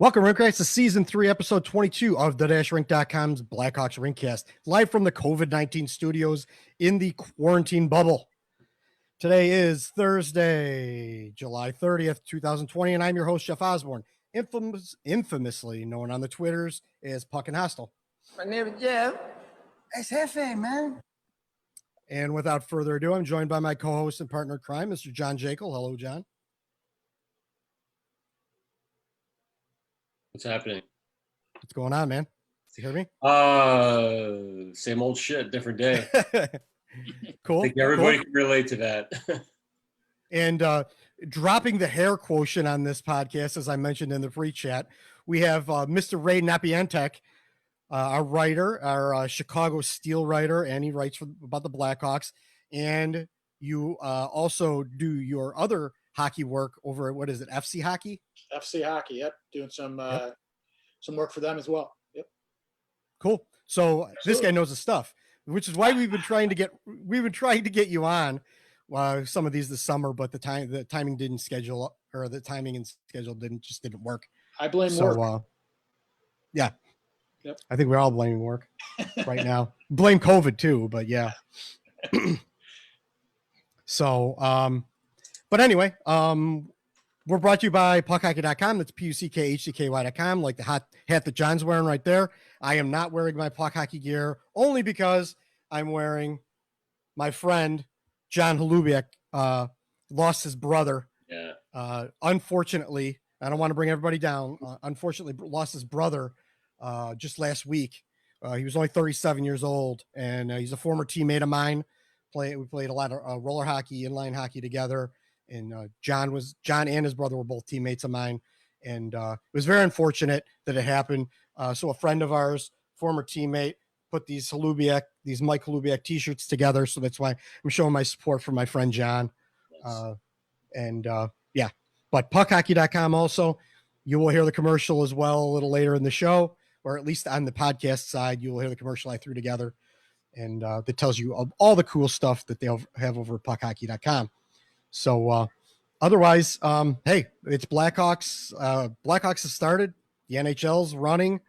Welcome, Rinkcast, to Season 3, Episode 22 of the-rink.com's Blackhawks Rinkcast, live from the COVID-19 studios in the quarantine bubble. Today is Thursday, July 30th, 2020, and I'm your host, Jeff Osborn, infamously known on the Twitters as Puck and Hostile. My name is Jeff. It's Hefe, man. And without further ado, I'm joined by my co-host and partner in crime, Mr. John Jaeckel. Hello, John. What's happening? What's going on, man? You hear me? Same old shit, different day. Cool. I think everybody can relate to that. And dropping the hair quotient on this podcast, as I mentioned in the free chat, we have Mr. Ray Napientek, our writer, our Chicago Steel writer, and he writes about the Blackhawks. And you also do your other hockey work over at, what is it, FC Hockey? FC Hockey, yep. Doing some work for them as well. Yep. Cool. So This guy knows his stuff, which is why we've been trying to get you on some of these this summer, but the timing didn't schedule, or the timing and schedule didn't work. I blame work. Yeah. Yep. I think we're all blaming work right now. Blame COVID too, but yeah. So, but anyway, we're brought to you by puckhockey.com. That's puckhcky.com, like the hot hat that John's wearing right there. I am not wearing my puck hockey gear only because I'm wearing my friend John Olympiak lost his brother. Yeah. Unfortunately, I don't want to bring everybody down. Unfortunately, lost his brother just last week. He was only 37 years old, and he's a former teammate of mine. We played a lot of roller hockey, inline hockey together. And John and his brother were both teammates of mine. And it was very unfortunate that it happened. So a friend of ours, former teammate, put these Mike Olympiak t-shirts together. So that's why I'm showing my support for my friend John. Yeah, but puckhockey.com also, you will hear the commercial as well a little later in the show, or at least on the podcast side, you will hear the commercial I threw together. And that tells you all the cool stuff that they'll have over at puckhockey.com. So otherwise, hey, it's Blackhawks. Blackhawks has started. The NHL's running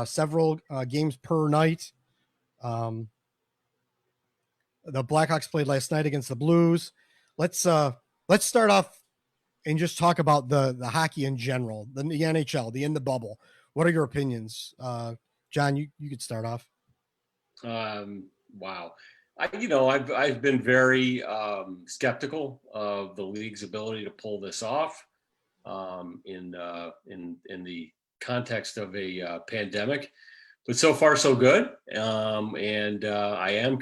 several games per night. The Blackhawks played last night against the Blues. Let's start off and just talk about the hockey in general, the NHL, the in the bubble. What are your opinions? John, you could start off. Wow. I've been very skeptical of the league's ability to pull this off in the context of a pandemic, but so far so good. I am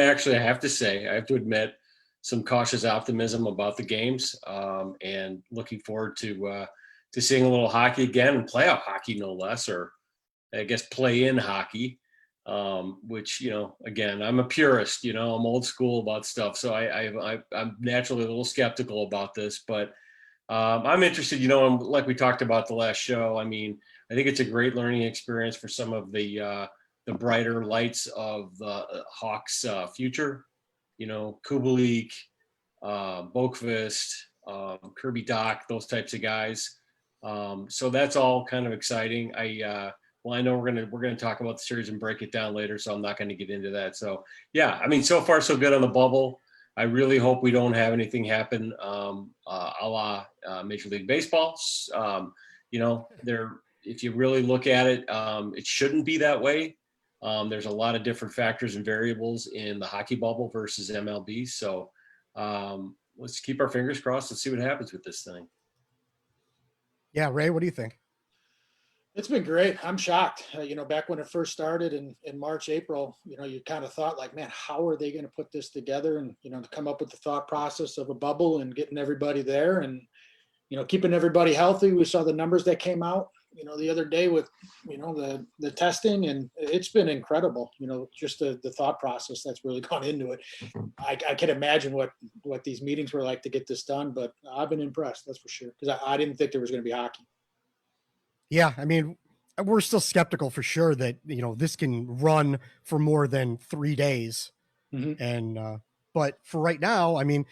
actually, I have to admit, some cautious optimism about the games, and looking forward to seeing a little hockey again, and playoff hockey no less, or I guess play-in hockey. Which, again, I'm a purist, I'm old school about stuff. So I'm naturally a little skeptical about this, but I'm interested, like we talked about the last show. I mean, I think it's a great learning experience for some of the brighter lights of the Hawks' future, Kubalik, Boqvist, Kirby Dach, those types of guys. So that's all kind of exciting. Well, I know we're gonna talk about the series and break it down later, so I'm not going to get into that. So yeah, I mean, so far so good on the bubble. I really hope we don't have anything happen a la Major League Baseball. If you really look at it, it shouldn't be that way. There's a lot of different factors and variables in the hockey bubble versus MLB. So let's keep our fingers crossed and see what happens with this thing. Yeah, Ray, what do you think? It's been great. I'm shocked. Back when it first started in March, April, you kind of thought like, man, how are they going to put this together? And, to come up with the thought process of a bubble and getting everybody there and, keeping everybody healthy. We saw the numbers that came out, the other day with, the testing, and it's been incredible, just the thought process that's really gone into it. I can imagine what these meetings were like to get this done, but I've been impressed. That's for sure. Because I didn't think there was going to be hockey. Yeah, I mean, we're still skeptical for sure that, this can run for more than 3 days. Mm-hmm. And, but for right now, I mean,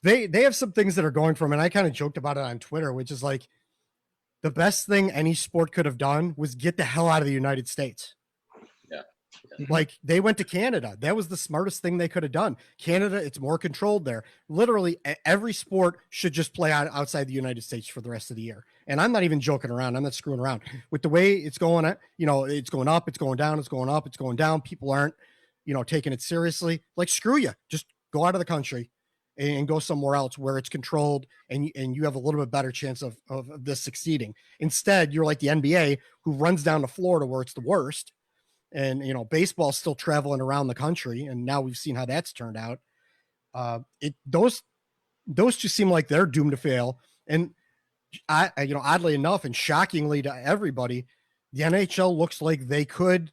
they have some things that are going from, and I kind of joked about it on Twitter, which is like, the best thing any sport could have done was get the hell out of the United States. Like they went to Canada. That was the smartest thing they could have done. Canada, it's more controlled there. Literally every sport should just play outside the United States for the rest of the year. And I'm not even joking around. I'm not screwing around with the way it's going. It's going up, it's going down, it's going up, it's going down. People aren't, taking it seriously. Like, screw you. Just go out of the country and go somewhere else where it's controlled and you have a little bit better chance of this succeeding. Instead, you're like the NBA who runs down to Florida where it's the worst. And, baseball's still traveling around the country. And now we've seen how that's turned out. Those just seem like they're doomed to fail. And oddly enough, and shockingly to everybody, the NHL looks like they could,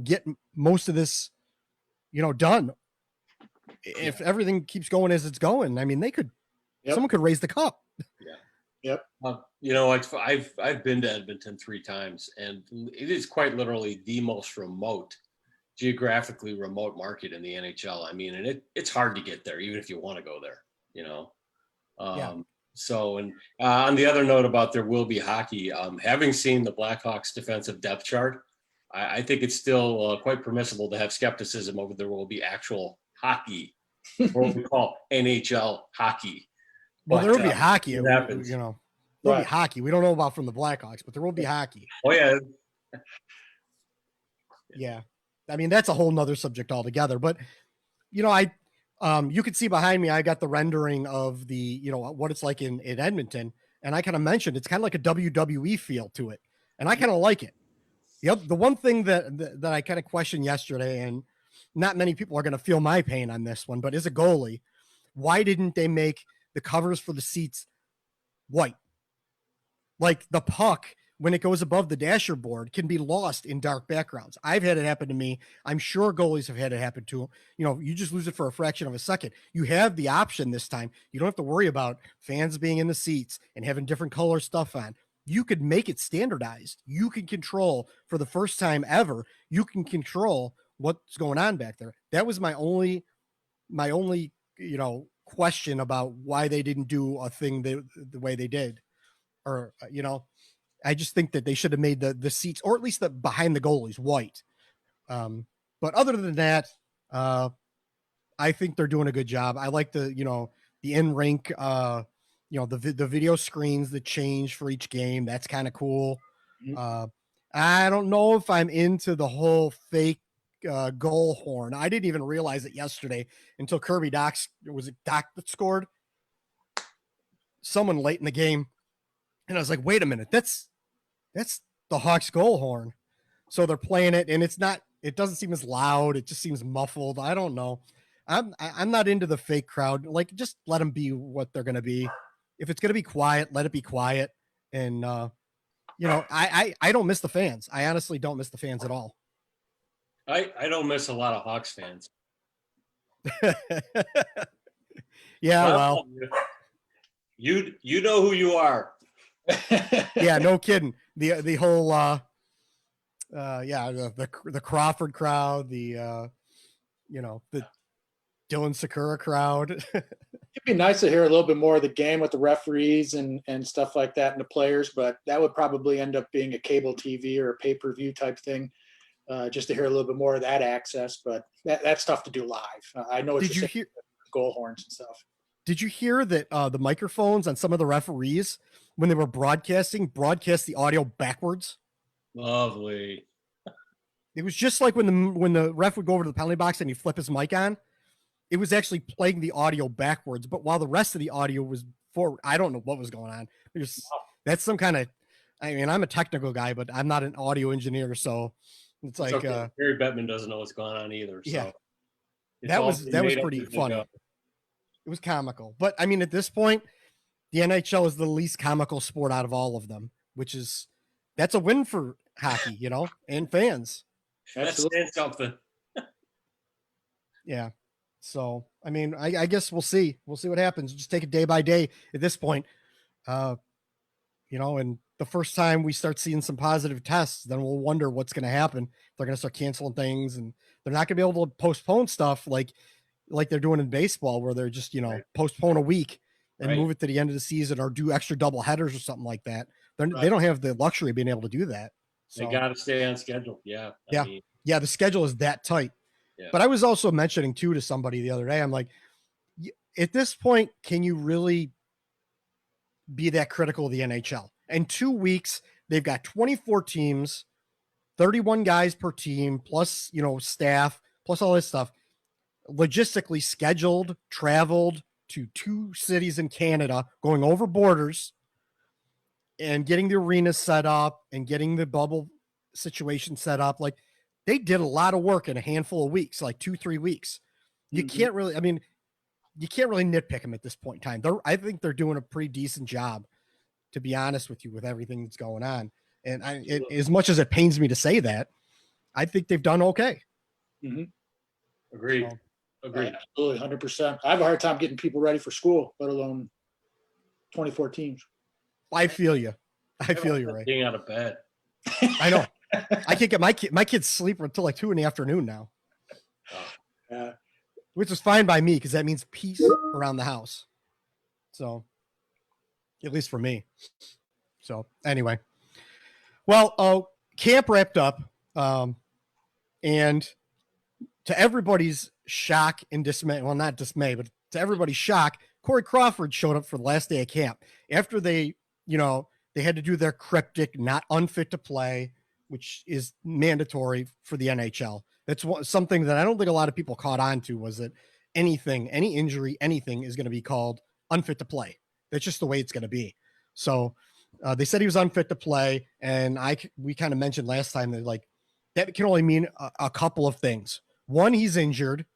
get most of this, done. If everything keeps going as it's going, I mean, they could, someone could raise the cup. Yeah. Yep. I've been to Edmonton 3 times, and it is quite literally the most geographically remote market in the NHL. I mean, and it's hard to get there, even if you want to go there, So, and on the other note about there will be hockey, having seen the Blackhawks defensive depth chart, I think it's still quite permissible to have skepticism over there will be actual hockey, or what we call NHL hockey. Well, there will be hockey. It happens. There'll be hockey. We don't know about from the Blackhawks, but there will be hockey. Oh, yeah. Yeah. I mean, that's a whole nother subject altogether. But, you could see behind me, I got the rendering of the, what it's like in Edmonton. And I kind of mentioned it's kind of like a WWE feel to it. And I kind of like it. The one thing that I kind of questioned yesterday, and not many people are going to feel my pain on this one, but as a goalie, why didn't they make the covers for the seats white? Like the puck, when it goes above the dasher board, can be lost in dark backgrounds. I've had it happen to me. I'm sure goalies have had it happen to them. You just lose it for a fraction of a second. You have the option this time. You don't have to worry about fans being in the seats and having different color stuff on. You could make it standardized. You can control, for the first time ever, you can control what's going on back there. That was my only, question about why they didn't do a thing the way they did. Or, I just think that they should have made the seats, or at least the behind the goalies, white. But other than that, I think they're doing a good job. I like the in-rink, the video screens that change for each game. That's kind of cool. I don't know if I'm into the whole fake goal horn. I didn't even realize it yesterday until Kirby Dach, was it Dach that scored? Someone late in the game. And I was like, wait a minute, that's the Hawks goal horn. So they're playing it, and it doesn't seem as loud. It just seems muffled. I don't know. I'm not into the fake crowd. Like, just let them be what they're going to be. If it's going to be quiet, let it be quiet. And, I don't miss the fans. I honestly don't miss the fans at all. I don't miss a lot of Hawks fans. Yeah, well. You know who you are. Yeah, no kidding. The whole the Crawford crowd, the Dylan Sakura crowd. It'd be nice to hear a little bit more of the game with the referees and stuff like that and the players, but that would probably end up being a cable TV or a pay-per-view type thing, just to hear a little bit more of that access. But that's tough to do live. I know. Did you hear goal horns and stuff? Did you hear that the microphones on some of the referees, when they were broadcast the audio backwards? Lovely. It was just like when the ref would go over to the penalty box and you flip his mic on, it was actually playing the audio backwards, but while the rest of the audio was forward. I don't know what was going on. That's some kind of, I mean, I'm a technical guy, but I'm not an audio engineer, so it's like okay. Barry Bettman doesn't know what's going on either. So yeah, that was pretty funny. It was comical, but I mean, at this point, the NHL is the least comical sport out of all of them, that's a win for hockey, and fans. That's saying something. Yeah. So, I mean, I guess we'll see. We'll see what happens. Just take it day by day at this point. And the first time we start seeing some positive tests, then we'll wonder what's going to happen. They're going to start canceling things, and they're not going to be able to postpone stuff like they're doing in baseball, where they're just, postpone a week and Right. move it to the end of the season or do extra double headers or something like that. Right. They don't have the luxury of being able to do that. So They got to stay on schedule. Yeah. I mean, yeah, the schedule is that tight. Yeah. But I was also mentioning too to somebody the other day, I'm like, at this point, can you really be that critical of the NHL? In 2 weeks, they've got 24 teams, 31 guys per team, plus, staff, plus all this stuff, logistically scheduled, traveled to 2 cities in Canada, going over borders and getting the arenas set up and getting the bubble situation set up. Like, they did a lot of work in a handful of weeks, like 2-3 weeks. You can't really, you can't really nitpick them at this point in time. I think they're doing a pretty decent job, to be honest with you, with everything that's going on. And as much as it pains me to say that, I think they've done okay. agreed. So, Agreed. Absolutely, 100%. I have a hard time getting people ready for school, let alone 24 teams. I feel you. I feel you, Ray. Getting out of bed. I know. I can't get my kids sleep until like 2 PM now, which is fine by me because that means peace around the house. So, at least for me. So, anyway, well, camp wrapped up, and to everybody's shock and dismay, well, not dismay, but to everybody's shock, Corey Crawford showed up for the last day of camp after they had to do their cryptic, not unfit to play, which is mandatory for the NHL. That's something that I don't think a lot of people caught on to, was that any injury, anything is going to be called unfit to play. That's just the way it's going to be. So they said he was unfit to play. And we kind of mentioned last time that like, that can only mean a couple of things. One, he's injured.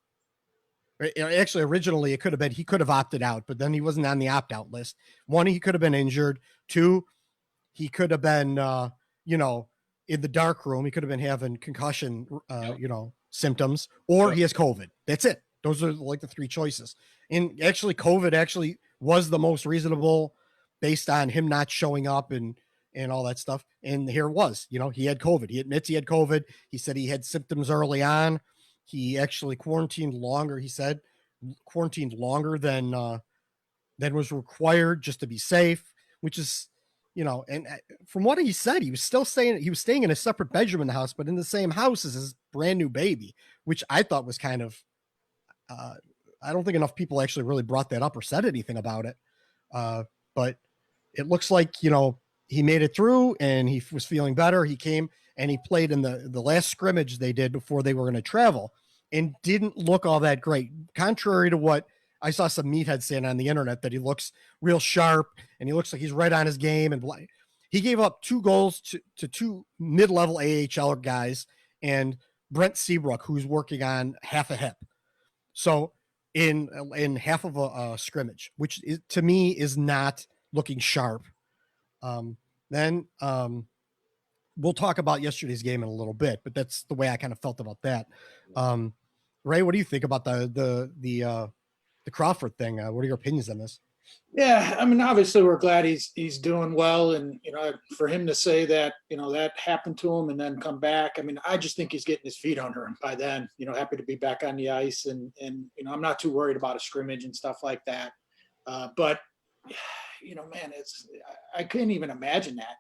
Actually, originally it could have been, he could have opted out, but then he wasn't on the opt-out list. One, he could have been injured. Two, he could have been, in the dark room. He could have been having concussion, symptoms, or he has COVID. That's it. Those are like the 3 choices. And actually, COVID was the most reasonable based on him not showing up and all that stuff. And here it was, he had COVID. He admits he had COVID. He said he had symptoms early on. He actually quarantined longer. He said quarantined longer than was required just to be safe, which is, and from what he said, he was staying in a separate bedroom in the house, but in the same house as his brand new baby, which I thought was kind of, I don't think enough people actually really brought that up or said anything about it. But it looks like, he made it through and he was feeling better. He came and he played in the last scrimmage they did before they were going to travel and didn't look all that great. Contrary to what I saw some meatheads saying on the internet, that he looks real sharp and he looks like he's right on his game. And he gave up 2 goals to 2 mid-level AHL guys and Brent Seabrook, who's working on half a hip. So in half of a scrimmage, which is, to me, is not looking sharp. Then we'll talk about yesterday's game in a little bit, but that's the way I kind of felt about that. Ray, what do you think about the Crawford thing? What are your opinions on this? Yeah, obviously we're glad he's doing well, and for him to say that that happened to him and then come back. I just think he's getting his feet under him by then. Happy to be back on the ice, and I'm not too worried about a scrimmage and stuff like that. But man, I couldn't even imagine that.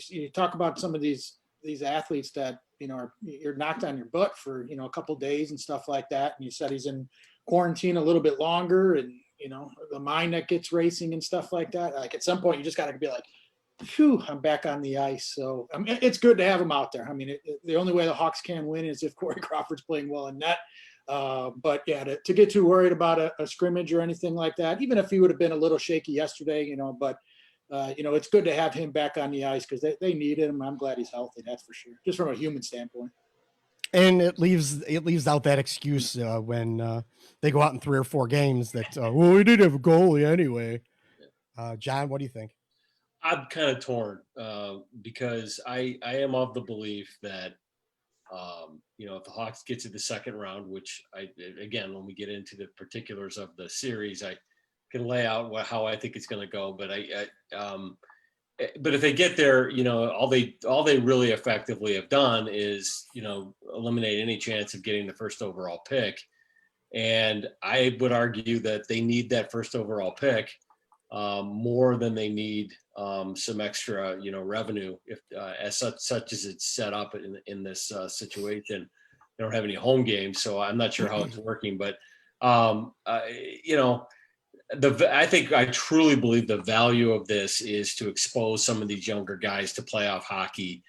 You talk about some of these athletes that you're knocked on your butt for a couple of days and stuff like that, and you said he's in quarantine a little bit longer, and the mind that gets racing and stuff like that. Like at some point, you just got to be like, phew, I'm back on the ice. So it's good to have him out there. The only way the Hawks can win is if Corey Crawford's playing well in net. But yeah, to get too worried about a scrimmage or anything like that, even if he would have been a little shaky yesterday, but it's good to have him back on the ice because they need him. I'm glad he's healthy. That's for sure. Just from a human standpoint. And it leaves out that excuse when they go out in 3 or 4 games that we did have a goalie anyway. John, what do you think? I'm kind of torn because I am of the belief that if the Hawks get to the second round, which again when we get into the particulars of the series, I can lay out how I think it's going to go. But but if they get there, all they really effectively have done is, eliminate any chance of getting the first overall pick. And I would argue that they need that first overall pick more than they need some extra, revenue if as such as it's set up in this situation. They don't have any home games, so I'm not sure how it's working. But I truly believe the value of this is to expose some of these younger guys to playoff hockey,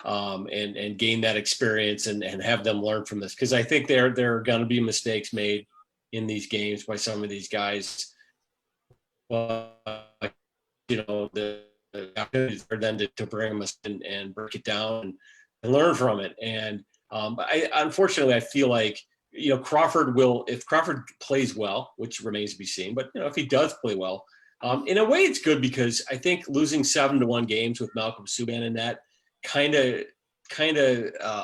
and gain that experience and have them learn from this, because I think there are going to be mistakes made in these games by some of these guys. But the opportunities for them to bring them and break it down and learn from it. And unfortunately, I feel like Crawford will, if Crawford plays well, which remains to be seen, but if he does play well, in a way it's good, because I think losing 7-1 games with Malcolm Subban in that kind of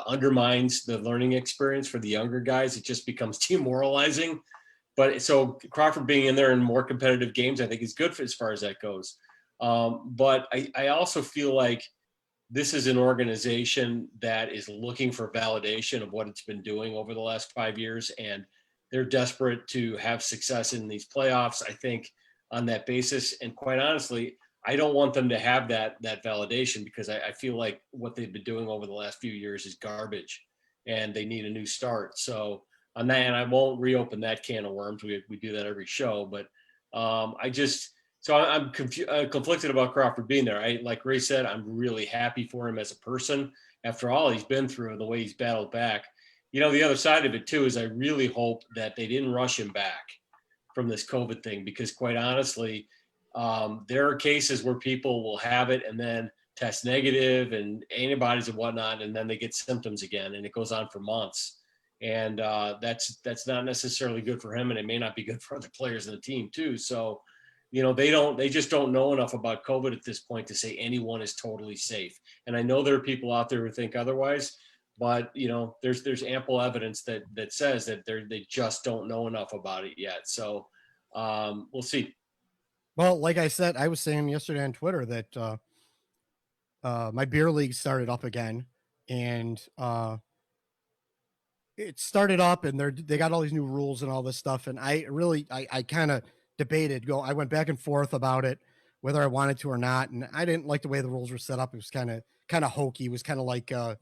undermines the learning experience for the younger guys. It just becomes demoralizing. But so Crawford being in there in more competitive games, I think is good as far as that goes. But I also feel like this is an organization that is looking for validation of what it's been doing over the last 5 years, and they're desperate to have success in these playoffs, I think, on that basis. And quite honestly, I don't want them to have that validation, because I feel like what they've been doing over the last few years is garbage, and they need a new start. So on that, and I won't reopen that can of worms. We do that every show, but I'm conflicted about Crawford being there. Like Ray said, I'm really happy for him as a person after all he's been through and the way he's battled back. The other side of it too is I really hope that they didn't rush him back from this COVID thing, because quite honestly, there are cases where people will have it and then test negative and antibodies and whatnot, and then they get symptoms again, and it goes on for months. And that's not necessarily good for him, and it may not be good for other players in the team too. So, they just don't know enough about COVID at this point to say anyone is totally safe. And I know there are people out there who think otherwise, but there's ample evidence that says that they just don't know enough about it yet. So we'll see. Well, like I said, I was saying yesterday on Twitter that my beer league started up again, and it started up, and they got all these new rules and all this stuff. And I kind of debated, I went back and forth about it, whether I wanted to or not. And I didn't like the way the rules were set up. It was kind of hokey. It was kind of like, it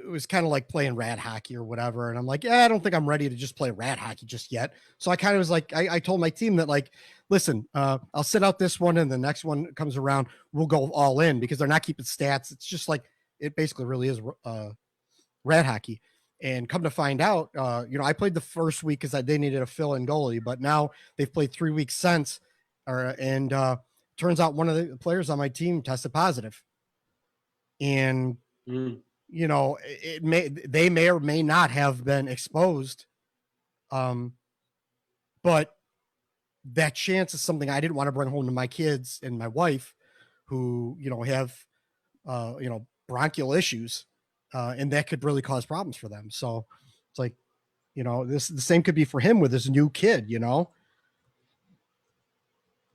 was kind of like playing rat hockey or whatever. And I'm like, I don't think I'm ready to just play rat hockey just yet. So I kind of was like, I told my team that, like, listen, I'll sit out this one, and the next one comes around, we'll go all in, because they're not keeping stats. It's just like, it basically really is rat hockey. And come to find out, I played the first week because they needed a fill-in goalie, but now they've played 3 weeks since, and turns out one of the players on my team tested positive. And they may or may not have been exposed, but that chance is something I didn't want to bring home to my kids and my wife, who have bronchial issues. And that could really cause problems for them. So it's like, the same could be for him with his new kid,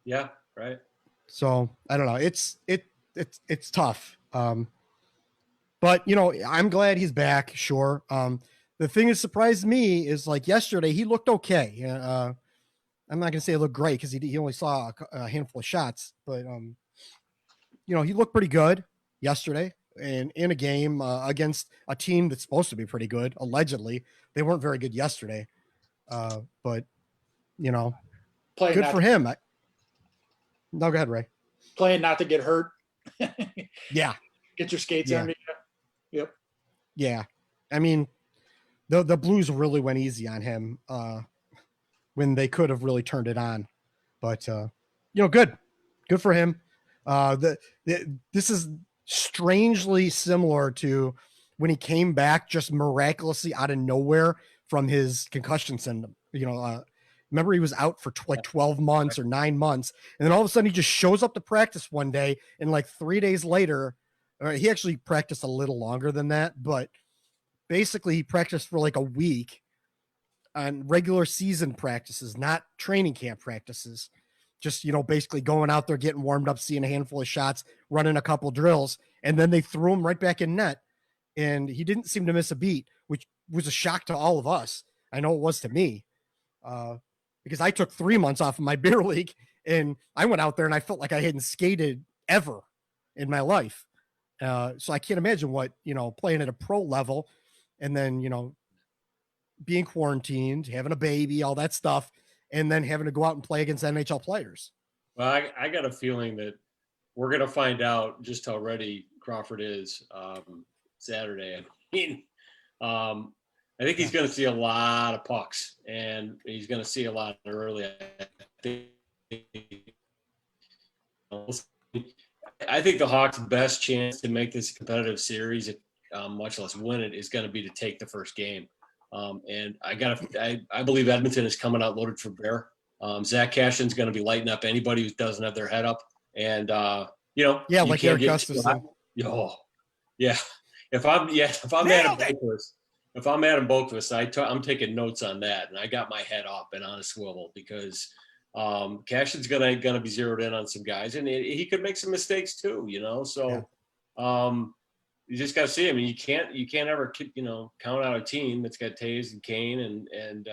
Yeah. Right. So I don't know. It's tough. But I'm glad he's back. Sure. The thing that surprised me is, like, yesterday he looked okay. I'm not going to say it looked great, because he only saw a handful of shots, but he looked pretty good yesterday. And in a game against a team that's supposed to be pretty good, allegedly. They weren't very good yesterday. But, good for him. No, go ahead, Ray. Playing not to get hurt. Yeah. Get your skates under you. Yep. Yeah. I mean, the Blues really went easy on him when they could have really turned it on. But, good for him. This is strangely similar to when he came back just miraculously out of nowhere from his concussion syndrome. Remember, he was out for like 12 months or 9 months, and then all of a sudden he just shows up to practice one day, and like 3 days later, he actually practiced a little longer than that, but basically he practiced for like a week on regular season practices, not training camp practices. Just, basically going out there, getting warmed up, seeing a handful of shots, running a couple drills, and then they threw him right back in net. And he didn't seem to miss a beat, which was a shock to all of us. I know it was to me, because I took 3 months off of my beer league, and I went out there and I felt like I hadn't skated ever in my life. So I can't imagine what, playing at a pro level and then, being quarantined, having a baby, all that stuff, and then having to go out and play against NHL players. Well, I got a feeling that we're going to find out just how ready Crawford is Saturday. I think he's going to see a lot of pucks, and he's going to see a lot early. I think the Hawks' best chance to make this a competitive series, much less win it, is going to be to take the first game. And I believe Edmonton is coming out loaded for bear. Zach Cashin's going to be lighting up anybody who doesn't have their head up. And, like Eric Gustafson. Yeah. If I'm Adam Boqvist, I'm taking notes on that. And I got my head up and on a swivel because Cashin's gonna be zeroed in on some guys, and he could make some mistakes too, So you just got to see. I mean, you can't ever count out a team that's got Taves and Kane and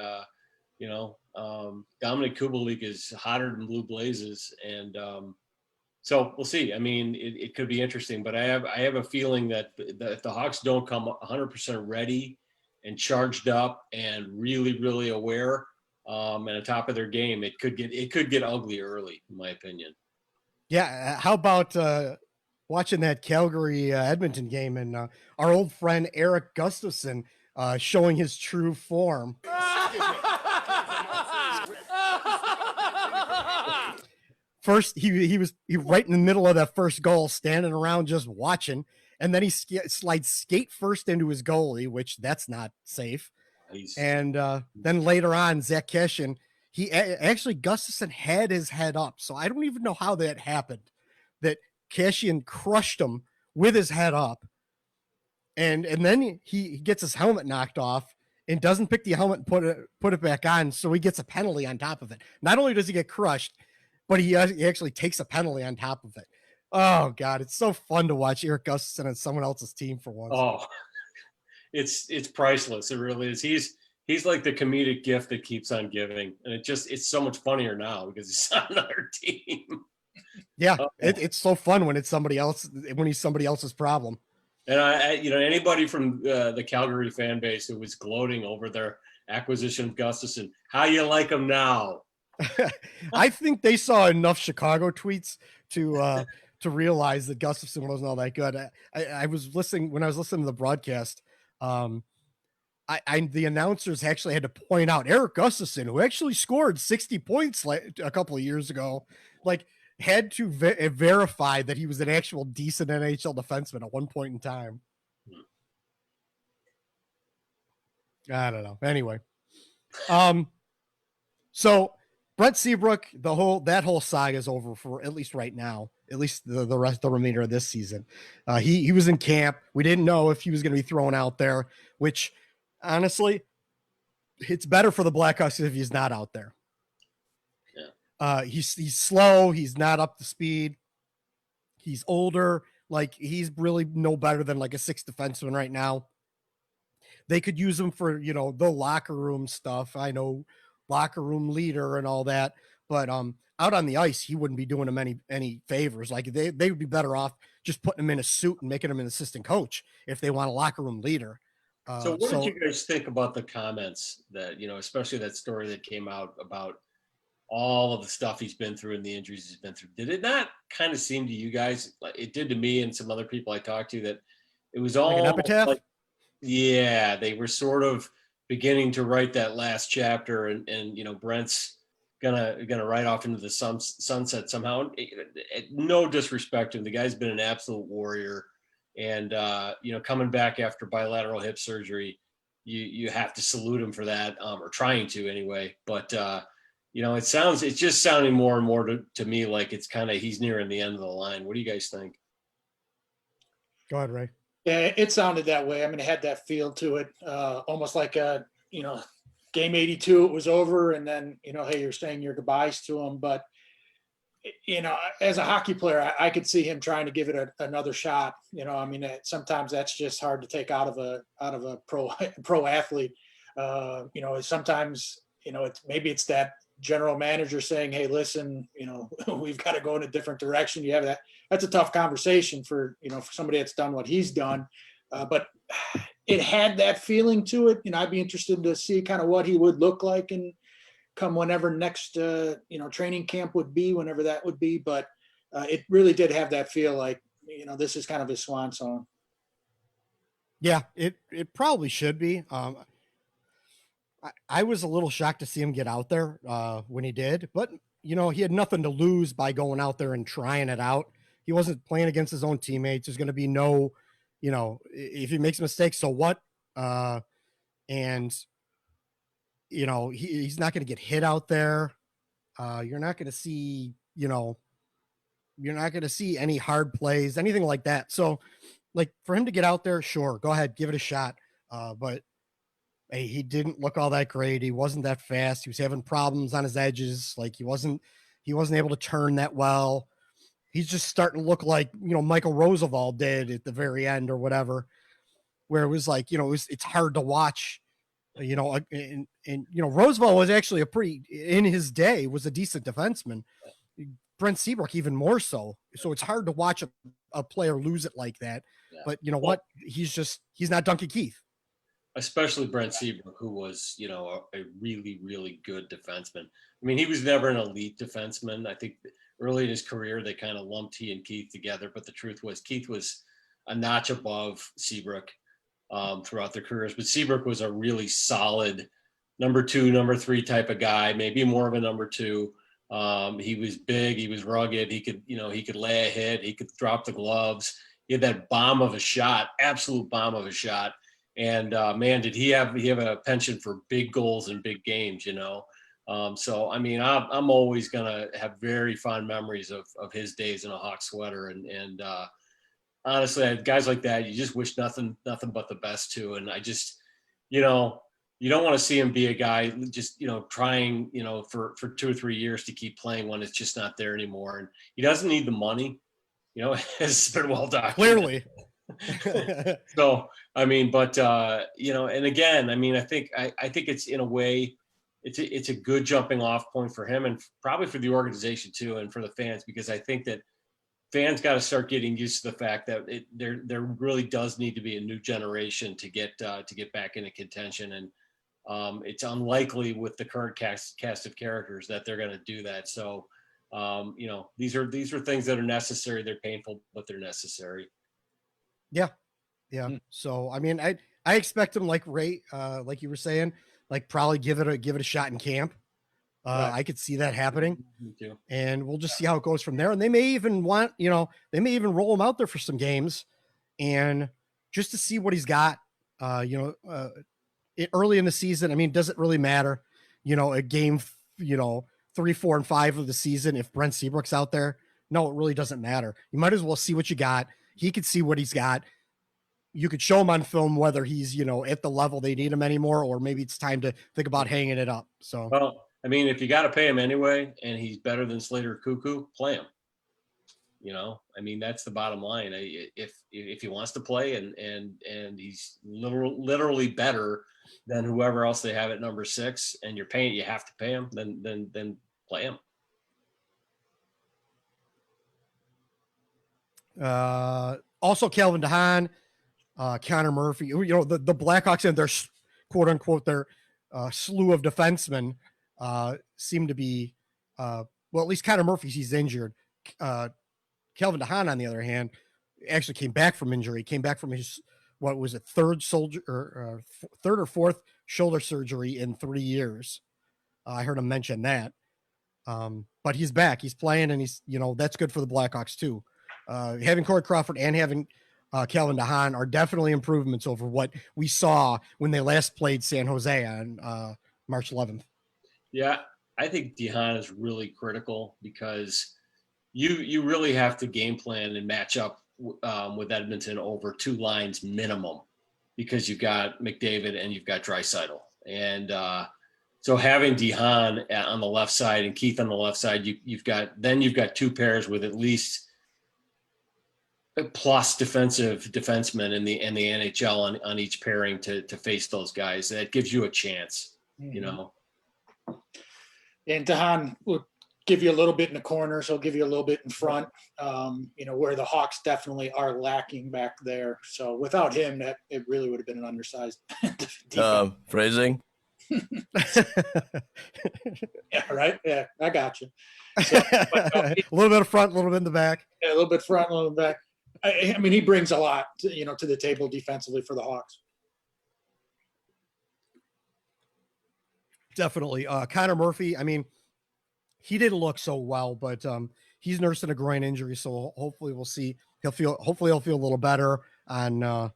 Dominik Kubalik is hotter than blue blazes, and so we'll see. I mean, it could be interesting, but I have a feeling that if the Hawks don't come 100% ready and charged up and really, really aware and on top of their game, it could get ugly early, in my opinion. Yeah. How about watching that Calgary Edmonton game and our old friend Eric Gustafson showing his true form. First, he was right in the middle of that first goal, standing around just watching, and then he slides skate first into his goalie, which that's not safe. Nice. And then later on, Zach Cashin, actually Gustafson had his head up, so I don't even know how that happened. That Cashin crushed him with his head up, and then he gets his helmet knocked off and doesn't pick the helmet and put it back on, so he gets a penalty on top of it. Not only does he get crushed, but he actually takes a penalty on top of it. Oh God, it's so fun to watch Eric Gustafson on someone else's team for once. Oh, it's priceless. It really is. He's like the comedic gift that keeps on giving, and it's so much funnier now because he's on another team. Yeah, it's so fun when it's somebody else, when he's somebody else's problem. And anybody from the Calgary fan base who was gloating over their acquisition of Gustafson, how you like him now? I think they saw enough Chicago tweets to realize that Gustafson wasn't all that good. I was listening when I was listening to the broadcast. The announcers actually had to point out Eric Gustafson, who actually scored 60 points a couple of years ago, had to verify that he was an actual decent NHL defenseman at one point in time. I don't know. Anyway, so Brent Seabrook, that whole saga is over for at least right now, at least the remainder of this season. He was in camp. We didn't know if he was going to be thrown out there, which honestly, it's better for the Blackhawks if he's not out there. Yeah. He's slow. He's not up to speed. He's older. He's really no better than a sixth defenseman right now. They could use him for, the locker room stuff. I know, locker room leader and all that, but out on the ice, he wouldn't be doing them any favors. They would be better off just putting him in a suit and making him an assistant coach if they want a locker room leader. So what did you guys think about the comments that, especially that story that came out about all of the stuff he's been through and the injuries he's been through? Did it not kind of seem to you guys, like it did to me and some other people I talked to, that it was all like an epitaph? Yeah, they were sort of beginning to write that last chapter, and Brent's gonna ride off into the sunset somehow. No disrespect to him, the guy's been an absolute warrior, and coming back after bilateral hip surgery, you have to salute him for that, or trying to anyway. But it's just sounding more and more to me like it's kind of he's nearing the end of the line. What do you guys think? Go ahead, Ray. Yeah, it sounded that way. I mean, it had that feel to it, almost like game 82, it was over, and then, hey, you're saying your goodbyes to him. But, as a hockey player, I could see him trying to give it another shot. Sometimes that's just hard to take out of a pro athlete. Sometimes, it's that general manager saying, hey, listen, we've got to go in a different direction. You have that. That's a tough conversation for somebody that's done what he's done. But it had that feeling to it. I'd be interested to see kind of what he would look like and come whenever next, training camp would be, whenever that would be. But it really did have that feel like, this is kind of his swan song. Yeah, it probably should be. I was a little shocked to see him get out there when he did, but he had nothing to lose by going out there and trying it out. He wasn't playing against his own teammates. There's going to be no, if he makes mistakes, so what? And he's not going to get hit out there. You're not going to see, you're not going to see any hard plays, anything like that. So, like, for him to get out there, sure, go ahead, give it a shot. But hey, he didn't look all that great. He wasn't that fast. He was having problems on his edges. Like, he wasn't able to turn that well. He's just starting to look like, Michael Roosevelt did at the very end or whatever, where it was like, it's hard to watch, and Roosevelt was actually in his day, was a decent defenseman. Brent Seabrook even more so. So it's hard to watch a player lose it like that. Yeah. But what? He's not Duncan Keith. Especially Brent Seabrook, who was, a really, really good defenseman. I mean, he was never an elite defenseman. I think early in his career, they kind of lumped he and Keith together. But the truth was Keith was a notch above Seabrook throughout their careers. But Seabrook was a really solid number 2, number 3 type of guy, maybe more of a number 2. He was big. He was rugged. He could lay a hit. He could drop the gloves. He had that bomb of a shot, absolute bomb of a shot. And man, did he have a penchant for big goals and big games, So, I mean, I'm always going to have very fond memories of his days in a Hawk sweater. And honestly, guys like that, you just wish nothing but the best to. And I just, you don't want to see him be a guy just, trying, for 2 or 3 years to keep playing when it's just not there anymore. And he doesn't need the money, it's been well documented. Clearly. So, I mean, but, and again, I mean, I think it's in a way, it's a good jumping off point for him and probably for the organization too. And for the fans, because I think that fans got to start getting used to the fact that there really does need to be a new generation to get back into contention. And it's unlikely with the current cast of characters that they're going to do that. So, these are things that are necessary. They're painful, but they're necessary. Yeah. Yeah. So, I mean, I expect him, like Ray, like you were saying, like probably give it a shot in camp. Right. I could see that happening. Me too. And we'll just see how it goes from there. And they may even roll him out there for some games and just to see what he's got, early in the season. I mean, does it really matter? A game, 3, 4, and 5 of the season, if Brent Seabrook's out there, no, it really doesn't matter. You might as well see what you got. He could see what he's got. You could show him on film whether he's, at the level they need him anymore, or maybe it's time to think about hanging it up. So, well, I mean, if you got to pay him anyway, and he's better than Slater Cuckoo, play him. I mean, that's the bottom line. If he wants to play and he's literally better than whoever else they have at number 6, and you have to pay him, then play him. Also, Calvin Haan, Connor Murphy, the Blackhawks and their quote unquote their slew of defensemen seem to be well, at least Connor Murphy, he's injured. Calvin Haan, on the other hand, actually came back from injury. Came back from his third or fourth shoulder surgery in 3 years. I heard him mention that. But he's back. He's playing, and he's that's good for the Blackhawks too. Having Corey Crawford and having Calvin Haan are definitely improvements over what we saw when they last played San Jose on March 11th. Yeah, I think Haan is really critical because you really have to game plan and match up with Edmonton over 2 lines minimum, because you've got McDavid and you've got Draisaitl. And so having Haan on the left side and Keith on the left side, you've got 2 pairs with at least plus defensemen in the NHL on each pairing to face those guys. That gives you a chance, And Haan will give you a little bit in the corners. He'll give you a little bit in front, where the Hawks definitely are lacking back there. So without him, that it really would have been an undersized defense. Phrasing. Yeah, right. Yeah, I got you. So, a little bit of front, a little bit in the back. Yeah, a little bit front, a little back. I mean, he brings a lot, to the table defensively for the Hawks. Definitely. Connor Murphy, I mean, he didn't look so well, but he's nursing a groin injury, so hopefully we'll see. Hopefully he'll feel a little better on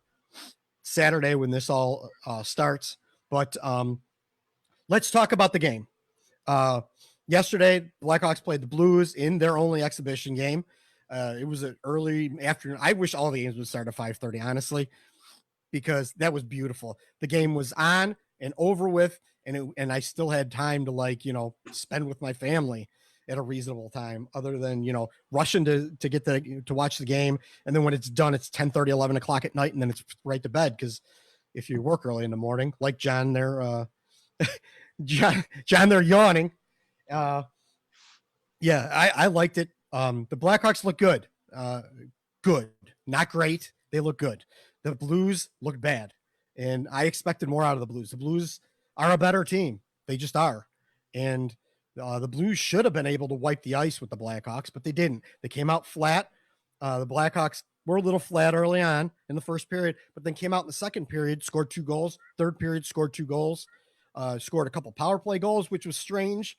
Saturday when this all starts. But let's talk about the game. Yesterday, Blackhawks played the Blues in their only exhibition game. It was an early afternoon. I wish all the games would start at 5:30, honestly, because that was beautiful. The game was on and over with, and I still had time to spend with my family at a reasonable time, other than rushing to get to watch the game. And then when it's done, it's 10:30, 11 o'clock at night, and then it's right to bed, because if you work early in the morning, like John there, John, they're yawning. I liked it. The Blackhawks look good. Good, not great. They look good. The Blues look bad, and I expected more out of the Blues. The Blues are a better team. They just are. And the Blues should have been able to wipe the ice with the Blackhawks, but they didn't. They came out flat. The Blackhawks were a little flat early on in the first period, but then came out in the second period, scored 2 goals. Third period, scored 2 goals. Scored a couple power play goals, which was strange.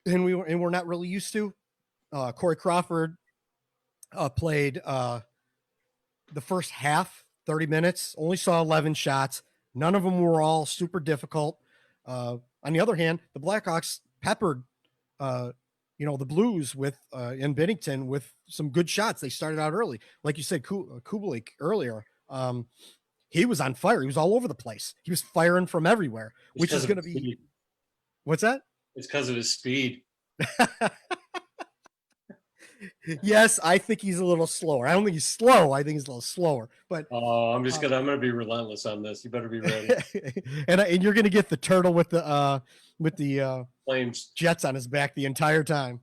And we're not really used to. Corey Crawford played the first half, 30 minutes, only saw 11 shots. None of them were all super difficult. On the other hand, the Blackhawks peppered, the Blues with in Bennington with some good shots. They started out early. Like you said, Kubalik earlier. He was on fire. He was all over the place. He was firing from everywhere, which is going to be. What's that? It's because of his speed. Yes, I think he's a little slower. I don't think he's slow. I think he's a little slower. But I'm gonna be relentless on this. You better be ready. and you're gonna get the turtle with the Flames Jets on his back the entire time.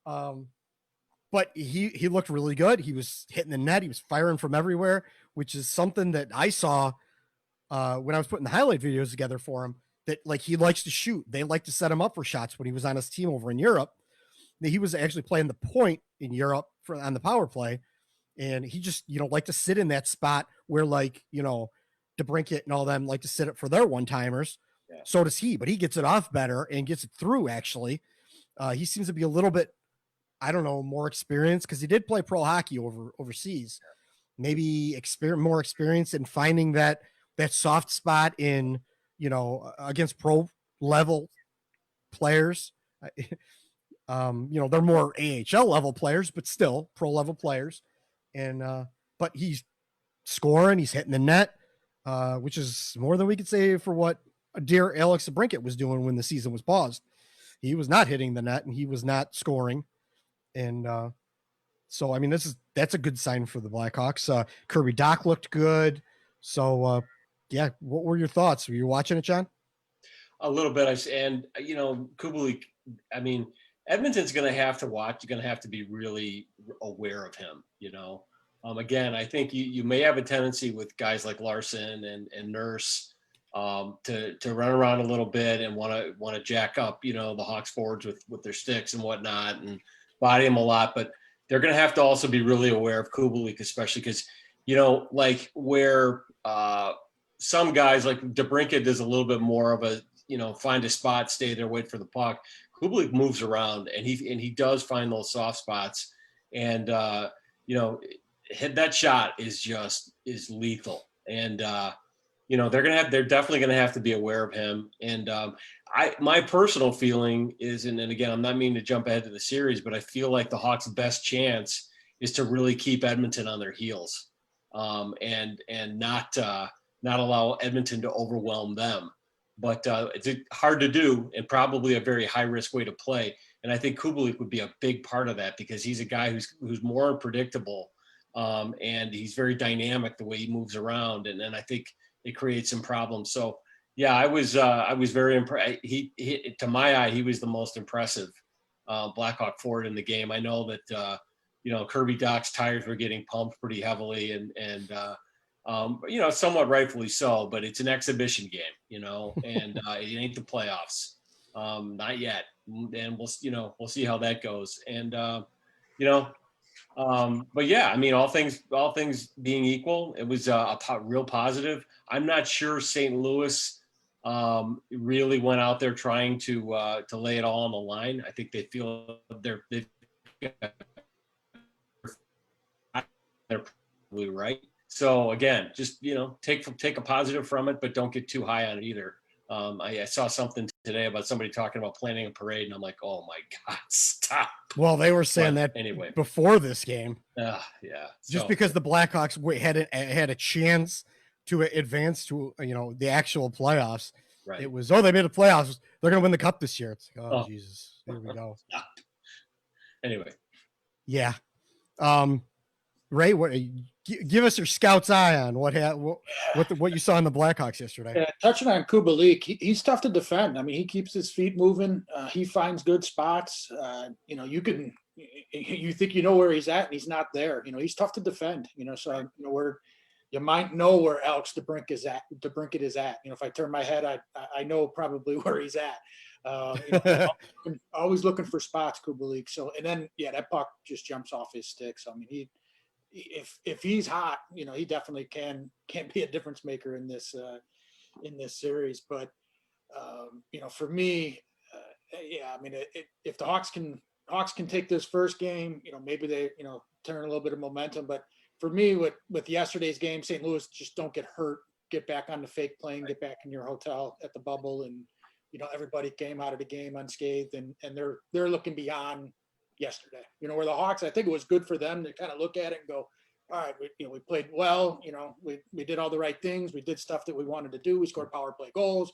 But he looked really good. He was hitting the net. He was firing from everywhere, which is something that I saw when I was putting the highlight videos together for him. That he likes to shoot. They like to set him up for shots when he was on his team over in Europe. He was actually playing the point in Europe on the power play. And he just, like to sit in that spot where DeBrincat and all them like to sit it for their one-timers. Yeah. So does he, but he gets it off better and gets it through, actually. He seems to be a little bit, I don't know, more experienced, because he did play pro hockey overseas. Maybe more experience in finding that soft spot in, against pro level players. They're more AHL level players, but still pro level players. And, but he's scoring, he's hitting the net, which is more than we could say for what dear Alex DeBrincat was doing when the season was paused. He was not hitting the net and he was not scoring. And, so, I mean, that's a good sign for the Blackhawks. Kirby Dach looked good. So, what were your thoughts? Were you watching it, John? A little bit. Kubalik, I mean, Edmonton's going to have to watch. You're going to have to be really aware of him, Again, I think you may have a tendency with guys like Larson and Nurse to run around a little bit and want to jack up, the Hawks forwards with their sticks and whatnot and body them a lot. But they're going to have to also be really aware of Kubalik, especially because, where some guys like DeBrincat does a little bit more of a, find a spot, stay there, wait for the puck. Kubalik moves around and he does find those soft spots, and hit that shot is lethal. And they're definitely gonna have to be aware of him. And my personal feeling is, and again, I'm not meaning to jump ahead to the series, but I feel like the Hawks' best chance is to really keep Edmonton on their heels, and not allow Edmonton to overwhelm them. But it's hard to do and probably a very high-risk way to play. And I think Kubalik would be a big part of that, because he's a guy who's more predictable, and he's very dynamic the way he moves around. And then I think it creates some problems. So, Yeah, I was very impressed. He, to my eye, he was the most impressive Blackhawk forward in the game. I know that Kirby Dach's tires were getting pumped pretty heavily, and somewhat rightfully so. But it's an exhibition game, and it ain't the playoffs, not yet. And we'll see how that goes. And but yeah, I mean, all things being equal, it was a real positive. I'm not sure St. Louis really went out there trying to lay it all on the line. I think they feel they're probably right. So again, just take a positive from it, but don't get too high on it either. I saw something today about somebody talking about planning a parade, and I'm like, oh my God, stop. Well, they were saying that anyway before this game. Yeah. Just because the Blackhawks had a chance to advance to the actual playoffs. Right. It was, they made the playoffs. They're going to win the cup this year. It's like, Jesus, here we go. Anyway. Yeah. Ray, give us your scout's eye on what you saw in the Blackhawks yesterday. Yeah, touching on Kubalik, he's tough to defend. I mean, he keeps his feet moving. He finds good spots. You think you know where he's at, and he's not there. He's tough to defend. So where you might know where Alex DeBrincat is at. If I turn my head, I know probably where he's at. Always looking for spots, Kubalik. So, and then that puck just jumps off his stick. So I mean, if he's hot, he definitely can be a difference maker in this series. But for me, I mean, if the Hawks can take this first game, maybe they turn a little bit of momentum. But for me, with yesterday's game, St. Louis just don't get hurt, get back on the fake plane, get back in your hotel at the bubble, and everybody came out of the game unscathed, and they're looking beyond yesterday. Where the Hawks, I think it was good for them to kind of look at it and go, all right, we played well, we did all the right things, we did stuff that we wanted to do, we scored power play goals,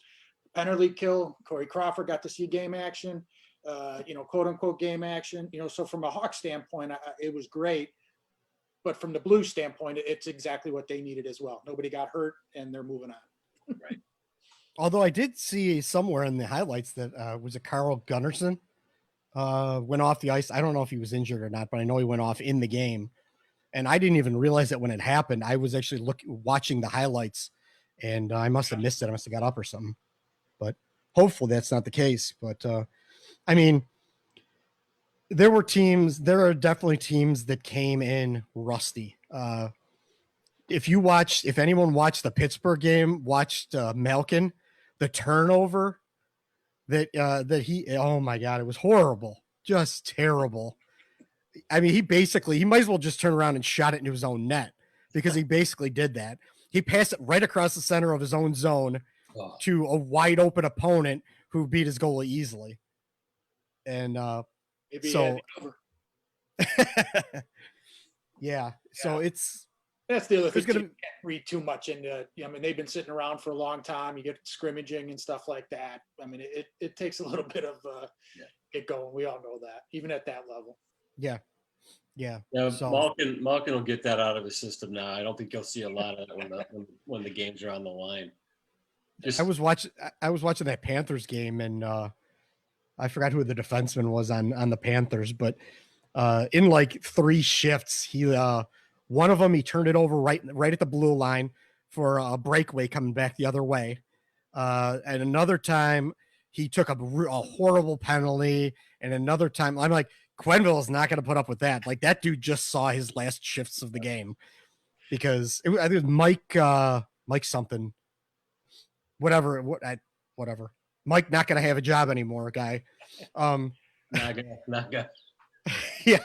penalty kill, Corey Crawford got to see game action, quote unquote game action, so from a Hawks standpoint, it was great. But from the Blues standpoint, it's exactly what they needed as well. Nobody got hurt, and they're moving on. Right. Although I did see somewhere in the highlights that was a Carl Gunnarsson went off the ice. I don't know if he was injured or not, but I know he went off in the game. And I didn't even realize that when it happened. I was actually watching the highlights, and I must have missed it. I must have got up or something. But hopefully that's not the case. But I mean, there are definitely teams that came in rusty. If anyone watched the Pittsburgh game, watched Malkin, the turnover that he, oh my God, it was horrible. Just terrible. I mean, he might as well just turn around and shot it into his own net, because he basically did that. He passed it right across the center of his own zone to a wide open opponent who beat his goalie easily. And yeah. So that's the other thing. You can't read too much into. I mean, they've been sitting around for a long time. You get scrimmaging and stuff like that. I mean, it takes a little bit of get going. We all know that, even at that level. Yeah. So Malkin will get that out of his system now. I don't think you'll see a lot of it when the games are on the line. I was watching that Panthers game, and I forgot who the defenseman was on the Panthers, but in like 3 shifts, he one of them he turned it over right at the blue line for a breakaway coming back the other way, and another time he took a horrible penalty, and another time I'm like, Quenneville is not going to put up with that. Like, that dude just saw his last shifts of the game, because I think it was Mike something, whatever. Mike not going to have a job anymore, guy. Not good. Yeah.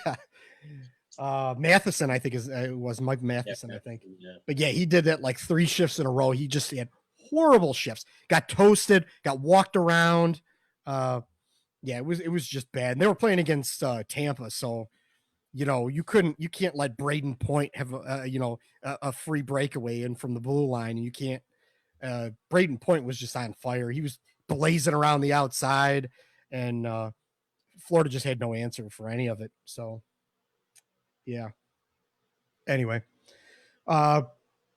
Matheson, I think was Mike Matheson, I think. Yeah. But yeah, he did that like 3 shifts in a row. He had horrible shifts, got toasted, got walked around. Yeah, it was just bad. And they were playing against Tampa, so you can't let Braden Point have a free breakaway in from the blue line. You can't. Braden Point was just on fire. He was blazing around the outside, and Florida just had no answer for any of it. So, yeah. Anyway,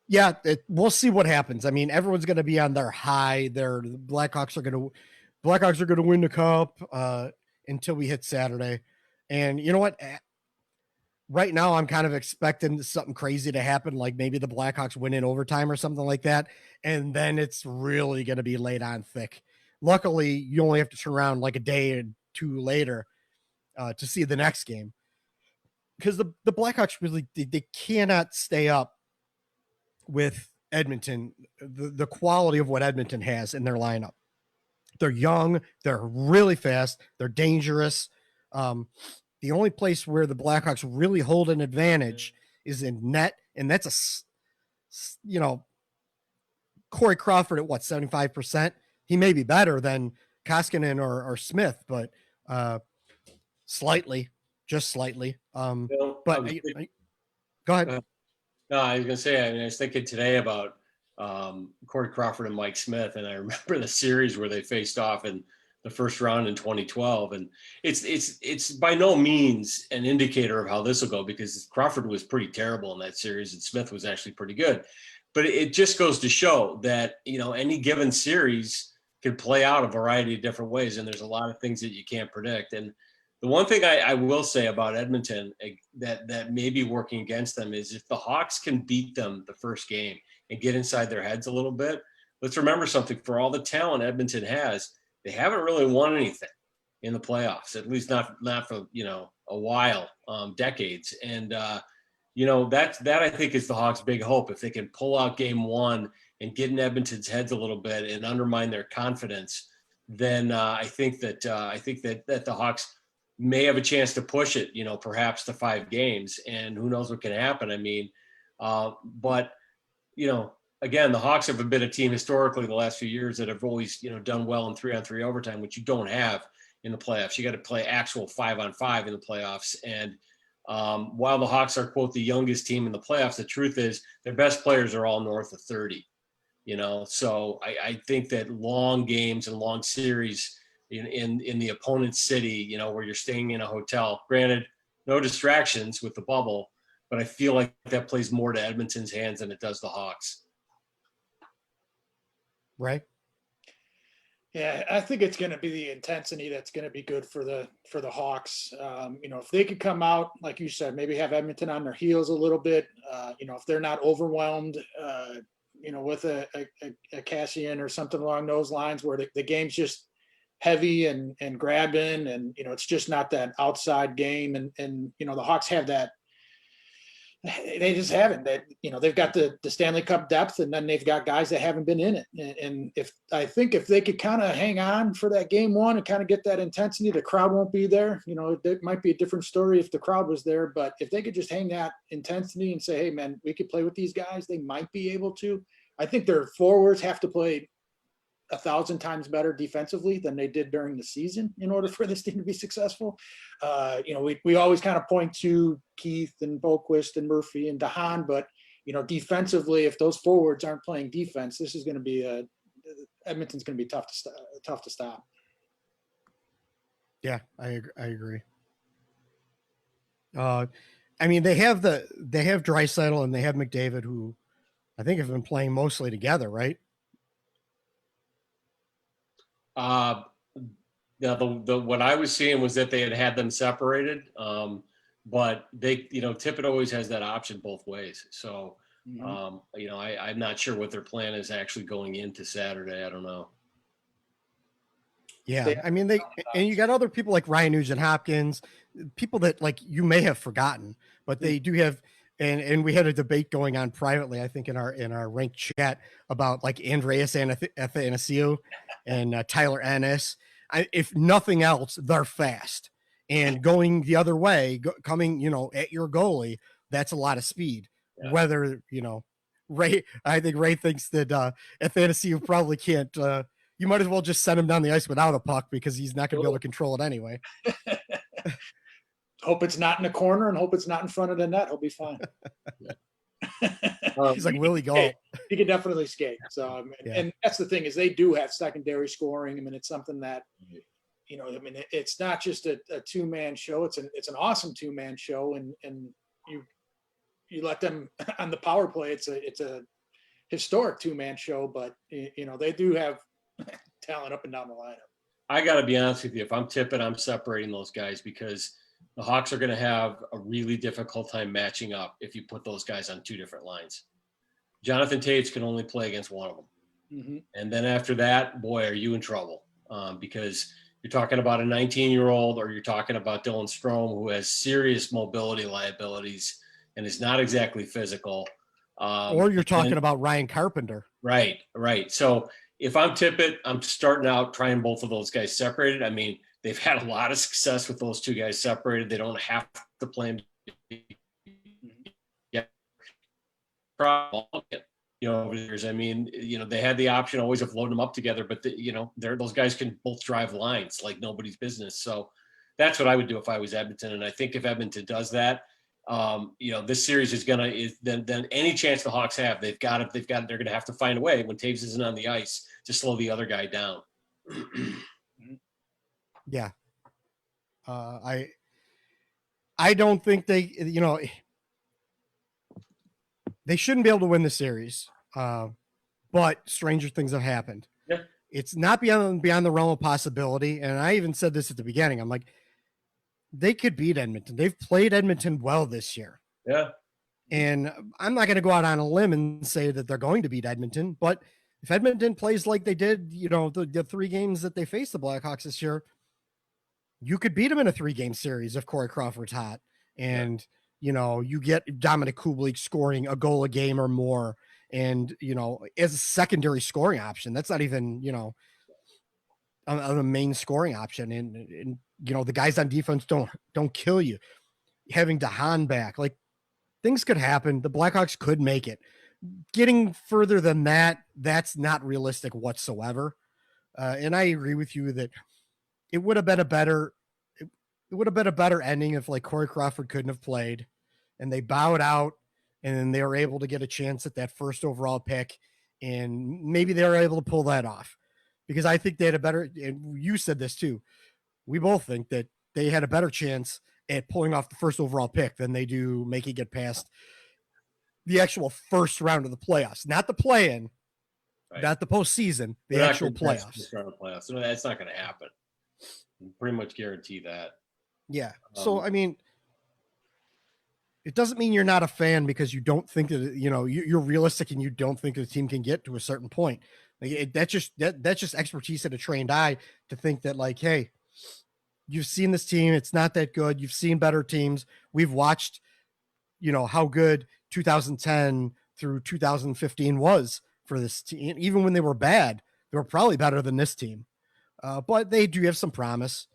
Yeah, we'll see what happens. I mean, everyone's going to be on their high. The Blackhawks are going to win the cup until we hit Saturday. And you know what? Right now, I'm kind of expecting something crazy to happen, like maybe the Blackhawks win in overtime or something like that, and then it's really going to be laid on thick. Luckily, you only have to turn around like a day or two later to see the next game, because the Blackhawks really they cannot stay up with Edmonton, the quality of what Edmonton has in their lineup. They're young, they're really fast, they're dangerous. The only place where the Blackhawks really hold an advantage is in net, and that's Corey Crawford at what, 75%? He may be better than Koskinen or Smith, but slightly, just slightly. But go ahead. No, I was going to say, I mean, I was thinking today about Corey Crawford and Mike Smith, and I remember the series where they faced off in the first round in 2012, and it's by no means an indicator of how this will go, because Crawford was pretty terrible in that series and Smith was actually pretty good. But it just goes to show that, any given series can play out a variety of different ways, and there's a lot of things that you can't predict. And the one thing I will say about Edmonton that may be working against them is if the Hawks can beat them the first game and get inside their heads a little bit. Let's remember something: for all the talent Edmonton has, they haven't really won anything in the playoffs, at least not for a while, decades. And that I think is the Hawks' big hope. If they can pull out game one and get in Edmonton's heads a little bit and undermine their confidence, then I think that the Hawks may have a chance to push it, perhaps to 5 games, and who knows what can happen. I mean, but again, the Hawks have been a team historically the last few years that have always, done well in 3-on-3 overtime, which you don't have in the playoffs. You got to play actual 5-on-5 in the playoffs. And while the Hawks are, quote, the youngest team in the playoffs, the truth is their best players are all north of 30, So I think that long games and long series in the opponent's city, where you're staying in a hotel, granted, no distractions with the bubble, but I feel like that plays more to Edmonton's hands than it does the Hawks. Right. Yeah, I think it's going to be the intensity that's going to be good for the Hawks. If they could come out, like you said, maybe have Edmonton on their heels a little bit. If they're not overwhelmed, with a Cassian or something along those lines, where the game's just heavy and grabbing, and it's just not that outside game. And the Hawks have that. They just haven't. They've got the Stanley Cup depth, and then they've got guys that haven't been in it. And if they could kind of hang on for that game one and kind of get that intensity, the crowd won't be there. It might be a different story if the crowd was there, but if they could just hang that intensity and say, hey man, we could play with these guys, they might be able to. I think their forwards have to play 1,000 times better defensively than they did during the season in order for this team to be successful. We always kind of point to Keith and Boquist and Murphy and Haan, but defensively, if those forwards aren't playing defense, this is going to be Edmonton's going to be tough to stop. Yeah, I agree. I mean, they have Draisaitl and they have McDavid, who I think have been playing mostly together, right? What I was seeing was that they had them separated, but they, Tippett always has that option both ways. So, I'm not sure what their plan is actually going into Saturday. I don't know. Yeah, I mean and you got other people like Ryan Nugent-Hopkins, people that like you may have forgotten, but they do have. And we had a debate going on privately, I think, in our Rink chat about like Andreas Athanasiou and Tyler Ennis. If nothing else, they're fast, and going the other way, coming at your goalie, that's a lot of speed. Yeah. Whether Ray, I think Ray thinks that Athanasiou probably can't. You might as well just send him down the ice without a puck because he's not going to be able to control it anyway. Hope it's not in the corner and hope it's not in front of the net. He'll be fine. He's like Willie Gault. He can definitely skate. So, and that's the thing is they do have secondary scoring. I mean, it's something that, it's not just a 2-man show. It's an awesome 2-man show. And you let them on the power play. It's a historic 2-man show, but they do have talent up and down the lineup. I got to be honest with you. If I'm Tippett, I'm separating those guys because the Hawks are going to have a really difficult time matching up if you put those guys on 2 different lines. Jonathan Taves can only play against one of them. Mm-hmm. And then after that, boy, are you in trouble because you're talking about a 19-year-old or you're talking about Dylan Strome, who has serious mobility liabilities and is not exactly physical. Or you're talking about Ryan Carpenter. Right. So if I'm Tippett, I'm starting out trying both of those guys separated. I mean, they've had a lot of success with those 2 guys separated. They don't have to play them. Over the years, I mean, they had the option always of loading them up together, but those guys can both drive lines like nobody's business. So that's what I would do if I was Edmonton. And I think if Edmonton does that, this series is then any chance the Hawks have, they're going to have to find a way when Taves isn't on the ice to slow the other guy down. Yeah. I don't think they shouldn't be able to win the series. But stranger things have happened. Yeah. It's not beyond the realm of possibility. And I even said this at the beginning. I'm like, they could beat Edmonton. They've played Edmonton well this year. Yeah. And I'm not going to go out on a limb and say that they're going to beat Edmonton, but if Edmonton plays like they did, the 3 games that they faced the Blackhawks this year, you could beat them in a 3-game series if Corey Crawford's hot. And, you get Dominik Kubalik scoring a goal a game or more. And, as a secondary scoring option, that's not even, a main scoring option. And the guys on defense don't kill you. Having Haan back, like, things could happen. The Blackhawks could make it. Getting further than that, that's not realistic whatsoever. And I agree with you that it would have been a better ending if like Corey Crawford couldn't have played and they bowed out and then they were able to get a chance at that first overall pick. And maybe they were able to pull that off because I think they had a better, and you said this too. We both think that they had a better chance at pulling off the first overall pick than they do making it past the actual first round of the playoffs, not the play-in, right. Not the postseason, the actual playoffs. So that's not going to happen. You pretty much guarantee that. Yeah. So, I mean, it doesn't mean you're not a fan because you don't think that, you're realistic and you don't think the team can get to a certain point. Like that's just expertise and a trained eye to think that like, hey, you've seen this team. It's not that good. You've seen better teams. We've watched, how good 2010 through 2015 was for this team. Even when they were bad, they were probably better than this team. But they do have some promise.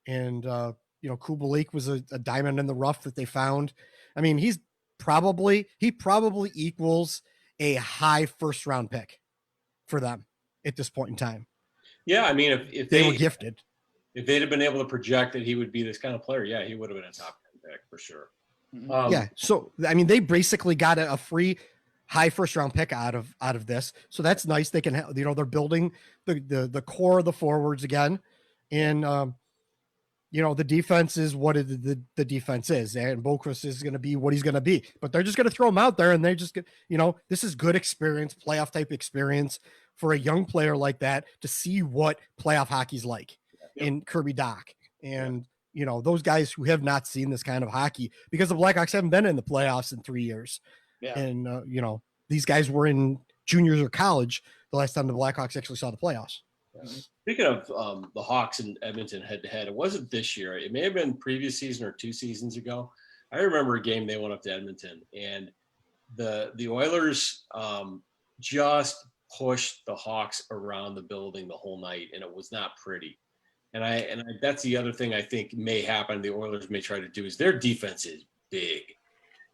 And, Kubalik was a diamond in the rough that they found. I mean, he probably equals a high first round pick for them at this point in time. Yeah. I mean, if they were gifted, if they'd have been able to project that he would be this kind of player, yeah, he would have been a top 10 pick for sure. Yeah. So, I mean, they basically got a free high first round pick out of this. So that's nice. They can, they're building the core of the forwards again. And, the defense is what the defense is, and Boquist is going to be what he's going to be, but they're just going to throw him out there and they're just, this is good experience, playoff type experience for a young player like that to see what playoff hockey's like in Kirby Dach. And, those guys who have not seen this kind of hockey because the Blackhawks haven't been in the playoffs in 3 years. Yeah. And, these guys were in juniors or college the last time the Blackhawks actually saw the playoffs. Speaking of the Hawks and Edmonton head-to-head, it wasn't this year. It may have been previous season or 2 seasons ago. I remember a game they went up to Edmonton, and the Oilers just pushed the Hawks around the building the whole night, and it was not pretty. And I that's the other thing I think may happen. The Oilers may try to do is their defense is big,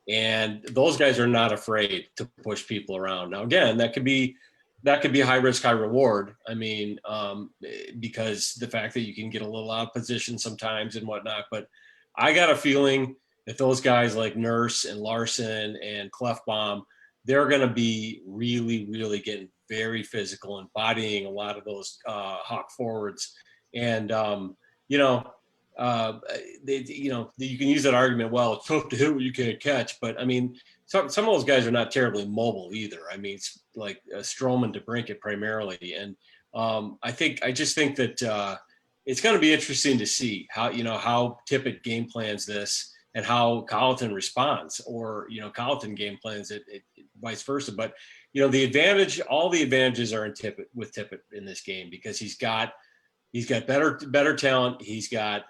and those guys are not afraid to push people around. Now, again, that could be high risk, high reward. I mean, because the fact that you can get a little out of position sometimes and whatnot. But I got a feeling that those guys like Nurse and Larson and Clefbaum, they're going to be really, really getting very physical and bodying a lot of those Hawk forwards. And, you can use that argument. Well, it's tough to hit what you can't catch, but I mean, some of those guys are not terribly mobile either. I mean, it's like Stroman to Brinkett primarily, and I just think that it's going to be interesting to see how Tippett game plans this and how Calton responds, or Calton game plans it vice versa. But all the advantages are in Tippett in this game, because he's got better talent. He's got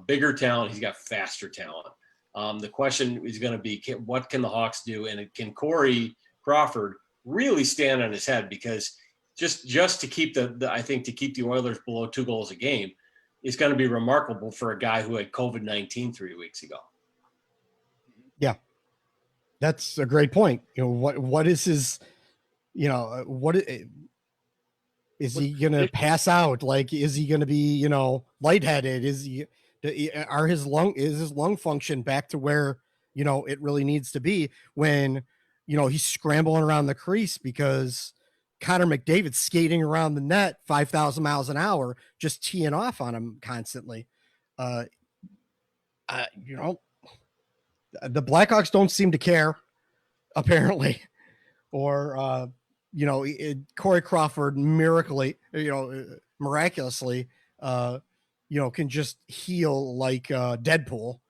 bigger talent. He's got faster talent. The question is going to be, what can the Hawks do? And can Corey Crawford really stand on his head? Because just to keep to keep the Oilers below 2 goals a game is going to be remarkable for a guy who had COVID-19 3 weeks ago. Yeah, that's a great point. What is his, what is he going to pass out? Like, is he going to be, lightheaded? Is his lung function back to where, it really needs to be when, he's scrambling around the crease because Connor McDavid's skating around the net 5,000 miles an hour, just teeing off on him constantly. The Blackhawks don't seem to care, apparently, or, Corey Crawford miraculously, can just heal like Deadpool,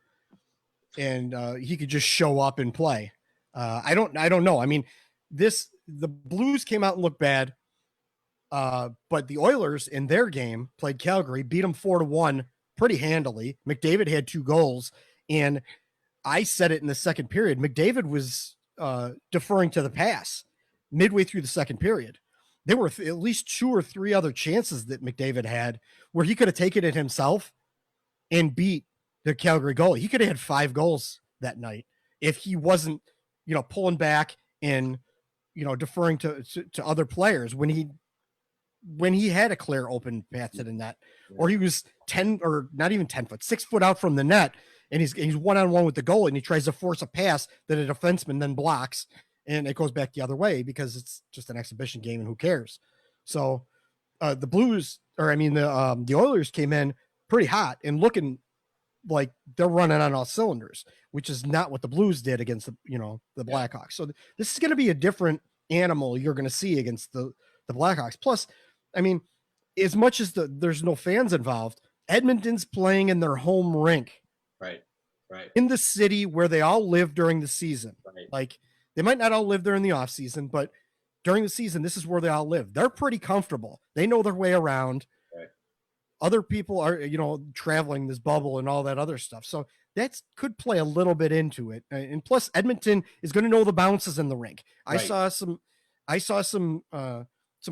and he could just show up and play. I don't know. I mean, the Blues came out and looked bad, but the Oilers in their game played Calgary, beat them 4-1 pretty handily. McDavid had 2 goals, and I said it in the second period. McDavid was deferring to the pass midway through the second period. There were at least 2 or 3 other chances that McDavid had where he could have taken it himself and beat the Calgary goalie. He could have had 5 goals that night if he wasn't, pulling back and, deferring to other players when he had a clear open path to the net, or he was 10 or not even 10 foot, 6 foot out from the net, and he's one-on-one with the goalie, and he tries to force a pass that a defenseman then blocks, and it goes back the other way because it's just an exhibition game and who cares. So the Oilers came in pretty hot and looking like they're running on all cylinders, which is not what the Blues did against the Blackhawks. So this is going to be a different animal you're going to see against the Blackhawks. Plus, I mean, as much as there's no fans involved, Edmonton's playing in their home rink. Right. In the city where they all live during the season. Right. Like, they might not all live there in the off season, but during the season, this is where they all live. They're pretty comfortable. They know their way around. Right. Other people are, traveling this bubble and all that other stuff. So that could play a little bit into it. And plus, Edmonton is going to know the bounces in the rink. I saw some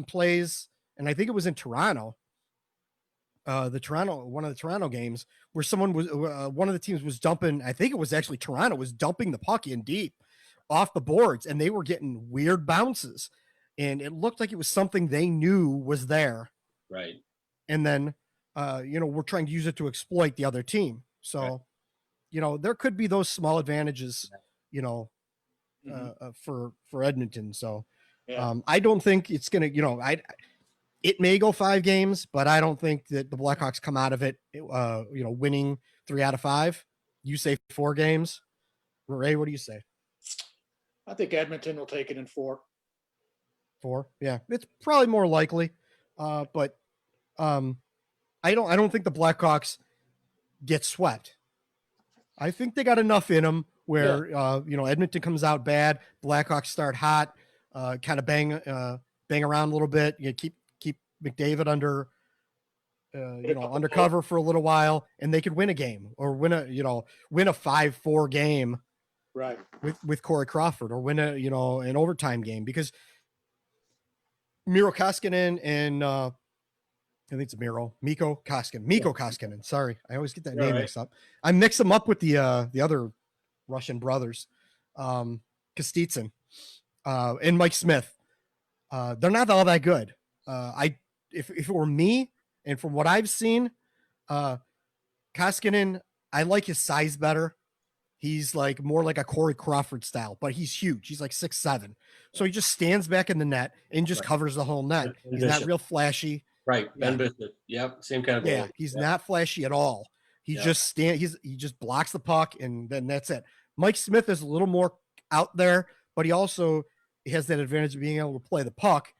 plays, and I think it was in Toronto. One of the Toronto games where someone was one of the teams was dumping. I think it was actually Toronto was dumping the puck in deep off the boards, and they were getting weird bounces, and it looked like it was something they knew was there. Right. And then, we're trying to use it to exploit the other team. So, there could be those small advantages, for Edmonton. So, I don't think it's going to, it may go 5 games, but I don't think that the Blackhawks come out of it, winning 3 out of 5. You say 4 games. Ray, what do you say? I think Edmonton will take it in 4. 4, yeah, it's probably more likely, but I don't think the Blackhawks get swept. I think they got enough in them where Edmonton comes out bad, Blackhawks start hot, kind of bang around a little bit. You keep McDavid under undercover for a little while, and they could win a game or win a 5-4 game. Right. With Corey Crawford, or win an overtime game, because Miro Koskinen and I think it's Mikko Koskinen. Sorry, I always get that name mixed up. I mix them up with the other Russian brothers, Kostitsyn and Mike Smith. They're not all that good. If it were me, and from what I've seen, Koskinen, I like his size better. He's like more like a Corey Crawford style, but he's huge. He's like 6'7". So he just stands back in the net and just covers the whole net. He's not real flashy. Right. Ben Bishop. Yep. Same kind of. Yeah. He's not flashy at all. He just blocks the puck, and then that's it. Mike Smith is a little more out there, but he also has that advantage of being able to play the puck,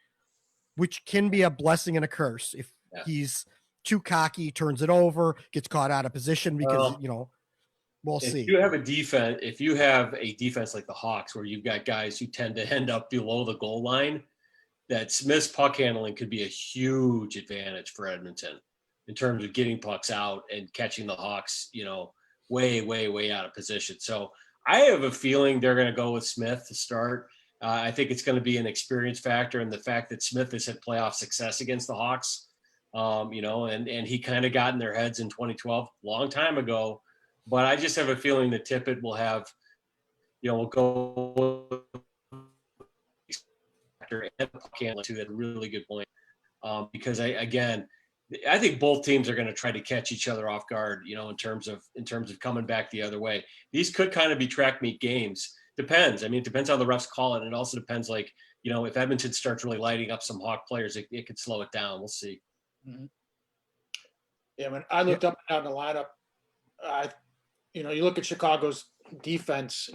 which can be a blessing and a curse. If he's too cocky, turns it over, gets caught out of position because we'll see. If you have a defense like the Hawks, where you've got guys who tend to end up below the goal line, that Smith's puck handling could be a huge advantage for Edmonton in terms of getting pucks out and catching the Hawks, way, way, way out of position. So I have a feeling they're going to go with Smith to start. I think it's going to be an experience factor, and the fact that Smith has had playoff success against the Hawks, and he kind of got in their heads in 2012, long time ago. But I just have a feeling that Tippett will have, will go and to that really good point, because I think both teams are going to try to catch each other off guard, in terms of coming back the other way. These could kind of be track meet games. Depends. I mean, it depends how the refs call it. And it also depends, if Edmonton starts really lighting up some Hawk players, it could slow it down. We'll see. Mm-hmm. Yeah, when I looked up and down the lineup, you look at Chicago's defense,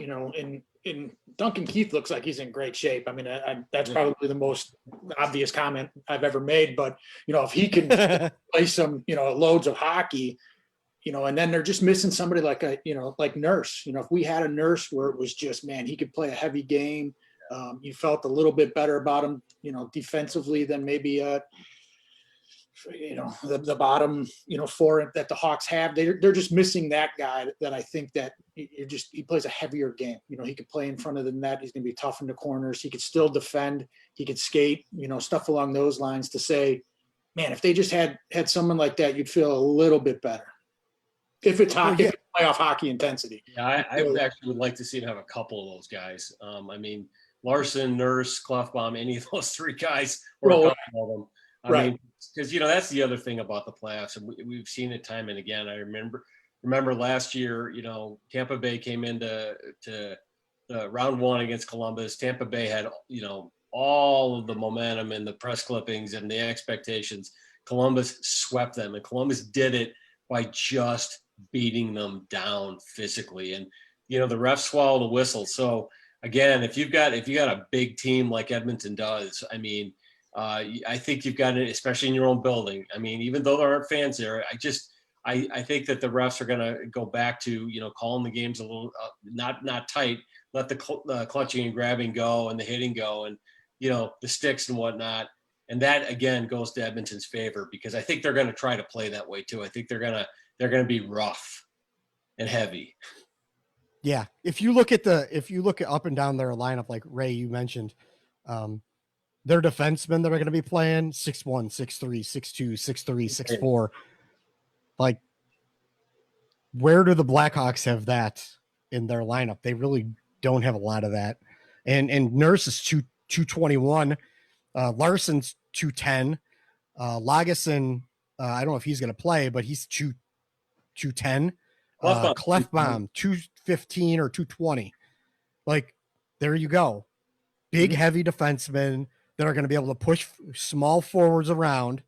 in Duncan Keith looks like he's in great shape. I mean, that's probably the most obvious comment I've ever made, but if he can play some, loads of hockey, and then they're just missing somebody like like Nurse, if we had a Nurse where it was just, man, he could play a heavy game. You felt a little bit better about him, defensively than maybe, the bottom, four that the Hawks have. They're just missing that guy that I think that he plays a heavier game. He could play in front of the net. He's going to be tough in the corners. He could still defend. He could skate, stuff along those lines, to say, man, if they just had someone like that, you'd feel a little bit better. If it's hockey, if it's playoff hocky intensity. Yeah, I actually would like to see him have a couple of those guys. I mean, Larson, Nurse, Clefbaum, any of those three guys, or a couple of them. I mean, because that's the other thing about the playoffs, and we've seen it time and again. I remember last year, Tampa Bay came into round one against Columbus. Tampa Bay had all of the momentum and the press clippings and the expectations. Columbus swept them, and Columbus did it by just beating them down physically. And the refs swallow the whistle. So again, if you've got a big team like Edmonton does, I mean, I think you've got it, especially in your own building. I mean, even though there aren't fans there, I think that the refs are going to go back to, calling the games a little not tight, let the clutching and grabbing go and the hitting go, and, the sticks and whatnot. And that again goes to Edmonton's favor, because I think they're going to try to play that way too. I think they're going to be rough and heavy. Yeah. If you look at up and down their lineup, like Ray, you mentioned, their defensemen that are going to be playing 6'1", 6'3", 6'2", 6'3", 6'4". Like, where do the Blackhawks have that in their lineup? They really don't have a lot of that. And Nurse is 221. Larson's 210. Lagesson, I don't know if he's going to play, but he's 210. Clefbaum 215 or 220. Like, there you go. Big, heavy defensemen that are going to be able to push small forwards around.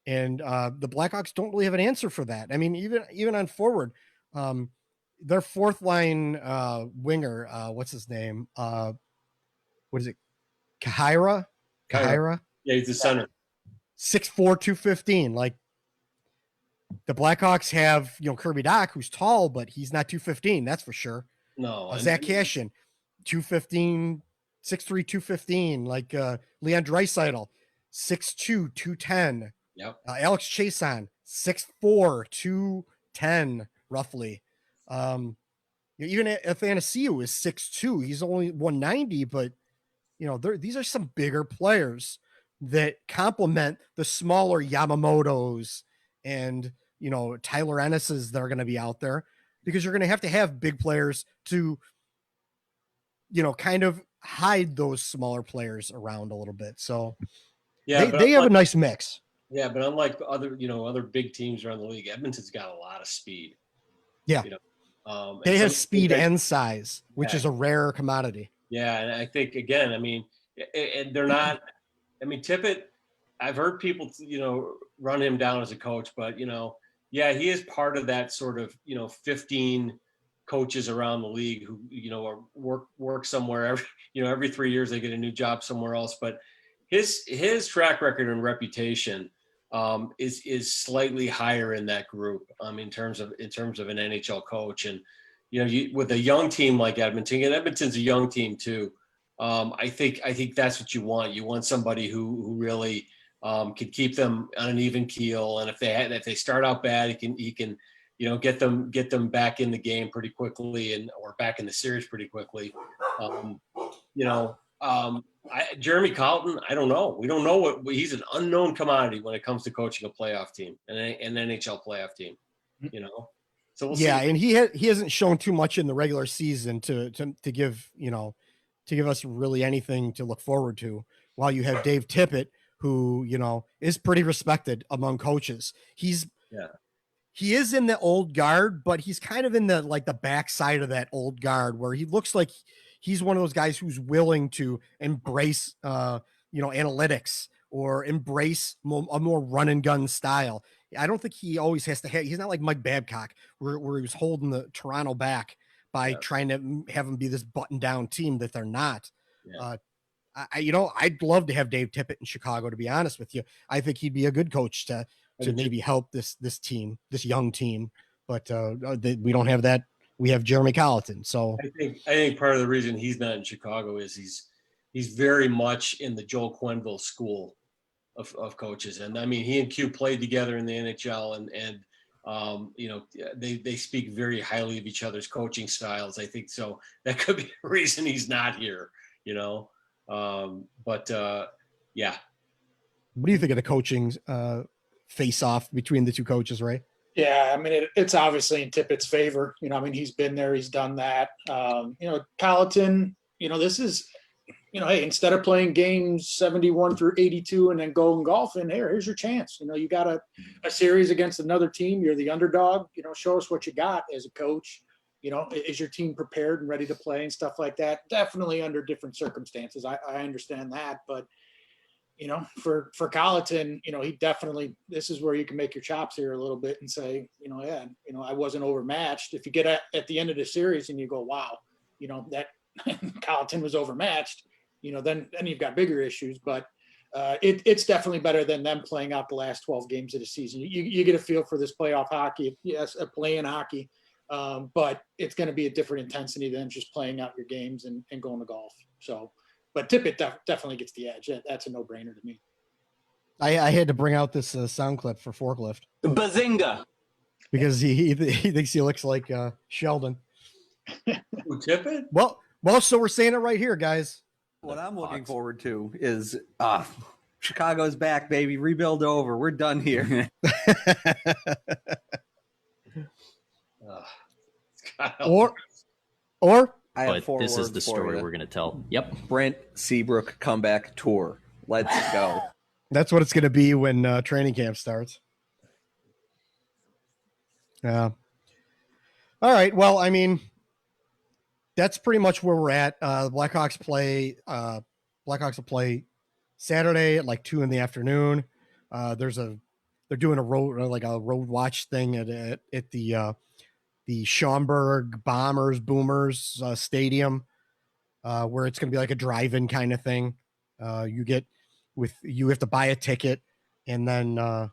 And the Blackhawks don't really have an answer for that. I mean, even on forward, their fourth line winger, what's his name? What is it? Kahira? Yeah, he's the center. 6'4", 215. Like, the Blackhawks have, Kirby Dach, who's tall, but he's not 215. That's for sure. No. Zach Cashin, 215, 6'3", 215. Like Leon Draisaitl, 6'2", 210. Yep. Alex Chason, 6'4", 210, roughly. Even Athanasiou is 6'2". He's only 190, but these are some bigger players that complement the smaller Yamamotos and Tyler Ennis's that are going to be out there, because you're going to have big players to kind of hide those smaller players around a little bit. So yeah, they have a nice mix. Yeah, but unlike other big teams around the league, Edmonton's got a lot of speed. Yeah. They have speed and size, which is a rare commodity. Yeah, and I think, again, I mean, and they're not – I mean, Tippett, I've heard people, run him down as a coach, but, Yeah, he is part of that sort of, 15 coaches around the league who, are work somewhere every 3 years they get a new job somewhere else. But his track record and reputation is slightly higher in that group in terms of an NHL coach. And with a young team like Edmonton, and Edmonton's a young team too. I think that's what you want. You want somebody who really can keep them on an even keel. And if they start out bad, he can get them back in the game pretty quickly or back in the series pretty quickly. Jeremy Calton, I don't know. We don't know he's an unknown commodity when it comes to coaching a playoff team, an NHL playoff team. So we'll see. And he hasn't shown too much in the regular season to give us really anything to look forward to. While you have Dave Tippett, who is pretty respected among coaches. He is in the old guard, but he's kind of in the backside of that old guard where he looks like he's one of those guys who's willing to embrace, analytics or embrace a more run and gun style. I don't think he always has to he's not like Mike Babcock where he was holding the Toronto back by trying to have them be this button down team that they're not. Yeah. I'd love to have Dave Tippett in Chicago, to be honest with you. I think he'd be a good coach to maybe help this team, this young team, but we don't have that. We have Jeremy Calton. So I think part of the reason he's not in Chicago is he's very much in the Joel Quenneville school of coaches. And I mean, he and Q played together in the NHL and they speak very highly of each other's coaching styles. I think so. That could be the reason he's not here, yeah. What do you think of the coaching face off between the two coaches, Ray? Yeah, I mean, it's obviously in Tippett's favor. He's been there, he's done that. Colleton, this is, hey, instead of playing games 71 through 82 and then going golfing, here's your chance. You got a series against another team. You're the underdog. Show us what you got as a coach. Is your team prepared and ready to play and stuff like that? Definitely under different circumstances. I understand that, but for Colleton, he definitely, this is where you can make your chops here a little bit and say, I wasn't overmatched. If you get at the end of the series and you go, wow, that Colleton was overmatched, then you've got bigger issues. But it's definitely better than them playing out the last 12 games of the season. You get a feel for this playoff hockey, yes, a play-in hockey, but it's going to be a different intensity than just playing out your games and going to golf. So, but Tippett definitely gets the edge. That's a no-brainer to me. I had to bring out this sound clip for Forklift. Bazinga! Because he thinks he looks like Sheldon. Who, Tippett? Well, so we're saying it right here, guys. What I'm looking forward to is Chicago's back, baby. Rebuild over. We're done here. Or I have but this is words the for story you. we're going to tell. Yep. Brent Seabrook comeback tour. Let's go. That's what it's going to be when training camp starts. Yeah. All right. Well, I mean, that's pretty much where we're at. The Blackhawks will play Saturday at like 2 p.m. They're doing a road watch thing at the Schaumburg Boomers Stadium, where it's going to be like a drive-in kind of thing. You have to buy a ticket, and then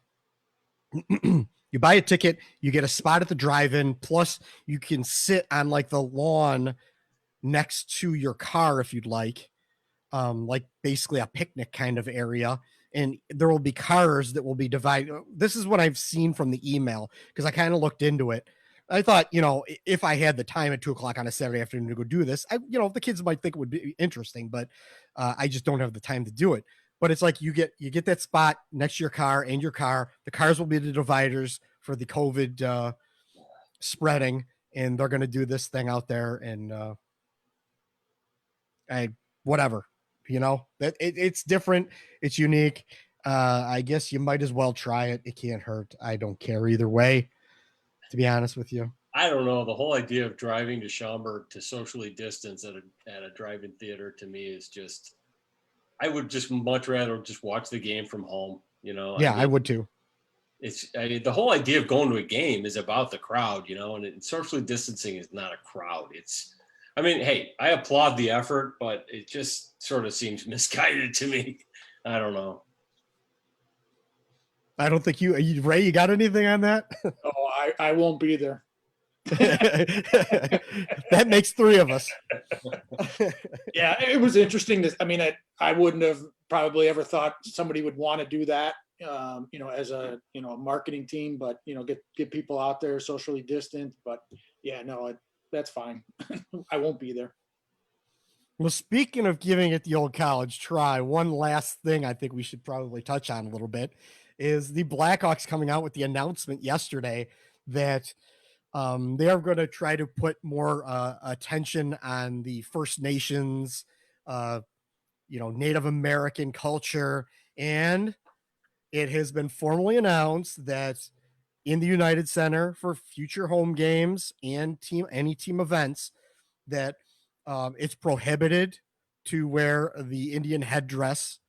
you buy a ticket, you get a spot at the drive-in, plus you can sit on like the lawn next to your car if you'd like basically a picnic kind of area. And there will be cars that will be divided. This is what I've seen from the email, because I kind of looked into it. I thought, if I had the time at 2:00 on a Saturday afternoon to go do this, the kids might think it would be interesting, but I just don't have the time to do it. But it's like you get that spot next to your car and your car. The cars will be the dividers for the COVID spreading, and they're going to do this thing out there. And whatever, that it's different. It's unique. I guess you might as well try it. It can't hurt. I don't care either way, to be honest with you. I don't know. The whole idea of driving to Schaumburg to socially distance at a drive-in theater, to me, is just, I would just much rather just watch the game from home. Yeah, I would too. the whole idea of going to a game is about the crowd, and socially distancing is not a crowd. Hey, I applaud the effort, but it just sort of seems misguided to me. I don't know. I don't think Ray, you got anything on that? Oh, I won't be there. That makes three of us. Yeah, it was interesting. I wouldn't have probably ever thought somebody would want to do that, as a marketing team, but get people out there socially distant. But yeah, no, that's fine. I won't be there. Well, speaking of giving it the old college try, one last thing I think we should probably touch on a little bit is the Blackhawks coming out with the announcement yesterday that they are going to try to put more attention on the First Nations, Native American culture. And it has been formally announced that in the United Center for future home games and any team events, that it's prohibited to wear the Indian headdress,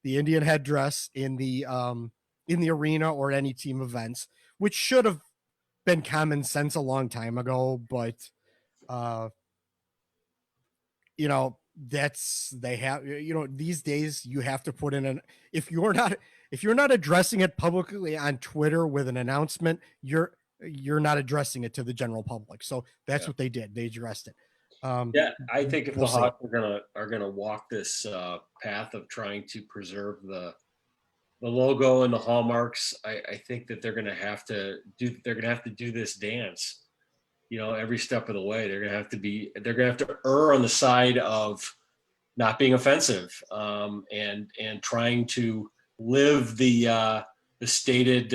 the Indian headdress in the arena or any team events, which should have been common sense a long time ago, but these days you have to put in if you're not addressing it publicly on Twitter with an announcement, you're not addressing it to the general public. So that's what they did. They addressed it. I think if the Hawks are gonna walk this path of trying to preserve the logo and the hallmarks, I think that they're gonna have to do this dance, every step of the way. They're gonna have to err on the side of not being offensive, and trying to live the stated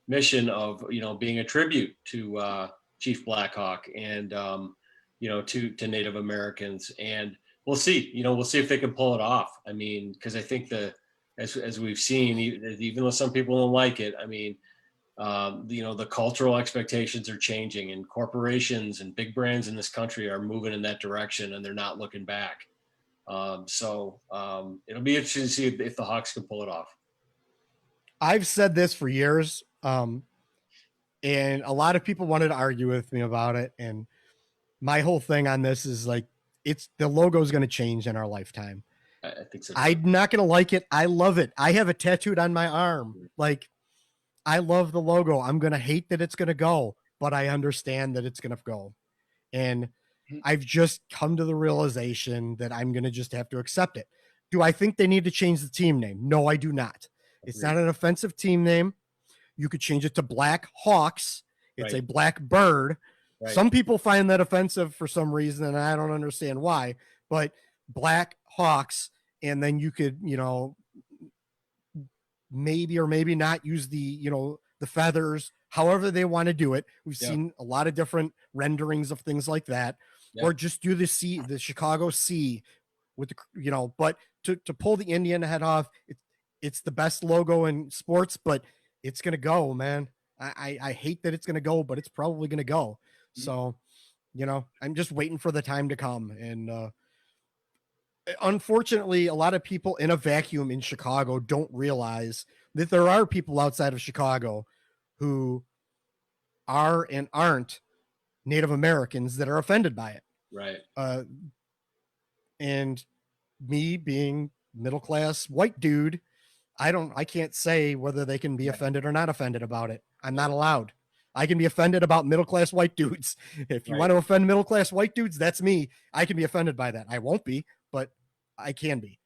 mission of being a tribute to Chief Blackhawk and to Native Americans. And we'll see if they can pull it off. Because I think as we've seen, even though some people don't like it, the cultural expectations are changing, and corporations and big brands in this country are moving in that direction, and they're not looking back. So it'll be interesting to see if the Hawks can pull it off. I've said this for years, and a lot of people wanted to argue with me about it. And my whole thing on this is the logo is going to change in our lifetime. I think so. I'm not going to like it. I love it. I have it tattooed on my arm. I love the logo. I'm going to hate that it's going to go, but I understand that it's going to go. And I've just come to the realization that I'm going to just have to accept it. Do I think they need to change the team name? No, I do not. It's not an offensive team name. You could change it to Blackhawks. It's a black bird. Right. Some people find that offensive for some reason, and I don't understand why, but Blackhawks, and then you could, maybe or maybe not use the feathers, however they want to do it. We've seen a lot of different renderings of things like that, or just do the Chicago Sea with but to pull the Indian head off, it's the best logo in sports, but it's going to go, man. I hate that it's going to go, but it's probably going to go. So, I'm just waiting for the time to come. And unfortunately, a lot of people in a vacuum in Chicago don't realize that there are people outside of Chicago who are and aren't Native Americans that are offended by it. Right. And me being middle-class white dude, I can't say whether they can be offended or not offended about it. I'm not allowed. I can be offended about middle-class white dudes. If you want to offend middle-class white dudes, that's me. I can be offended by that. I won't be, but I can be.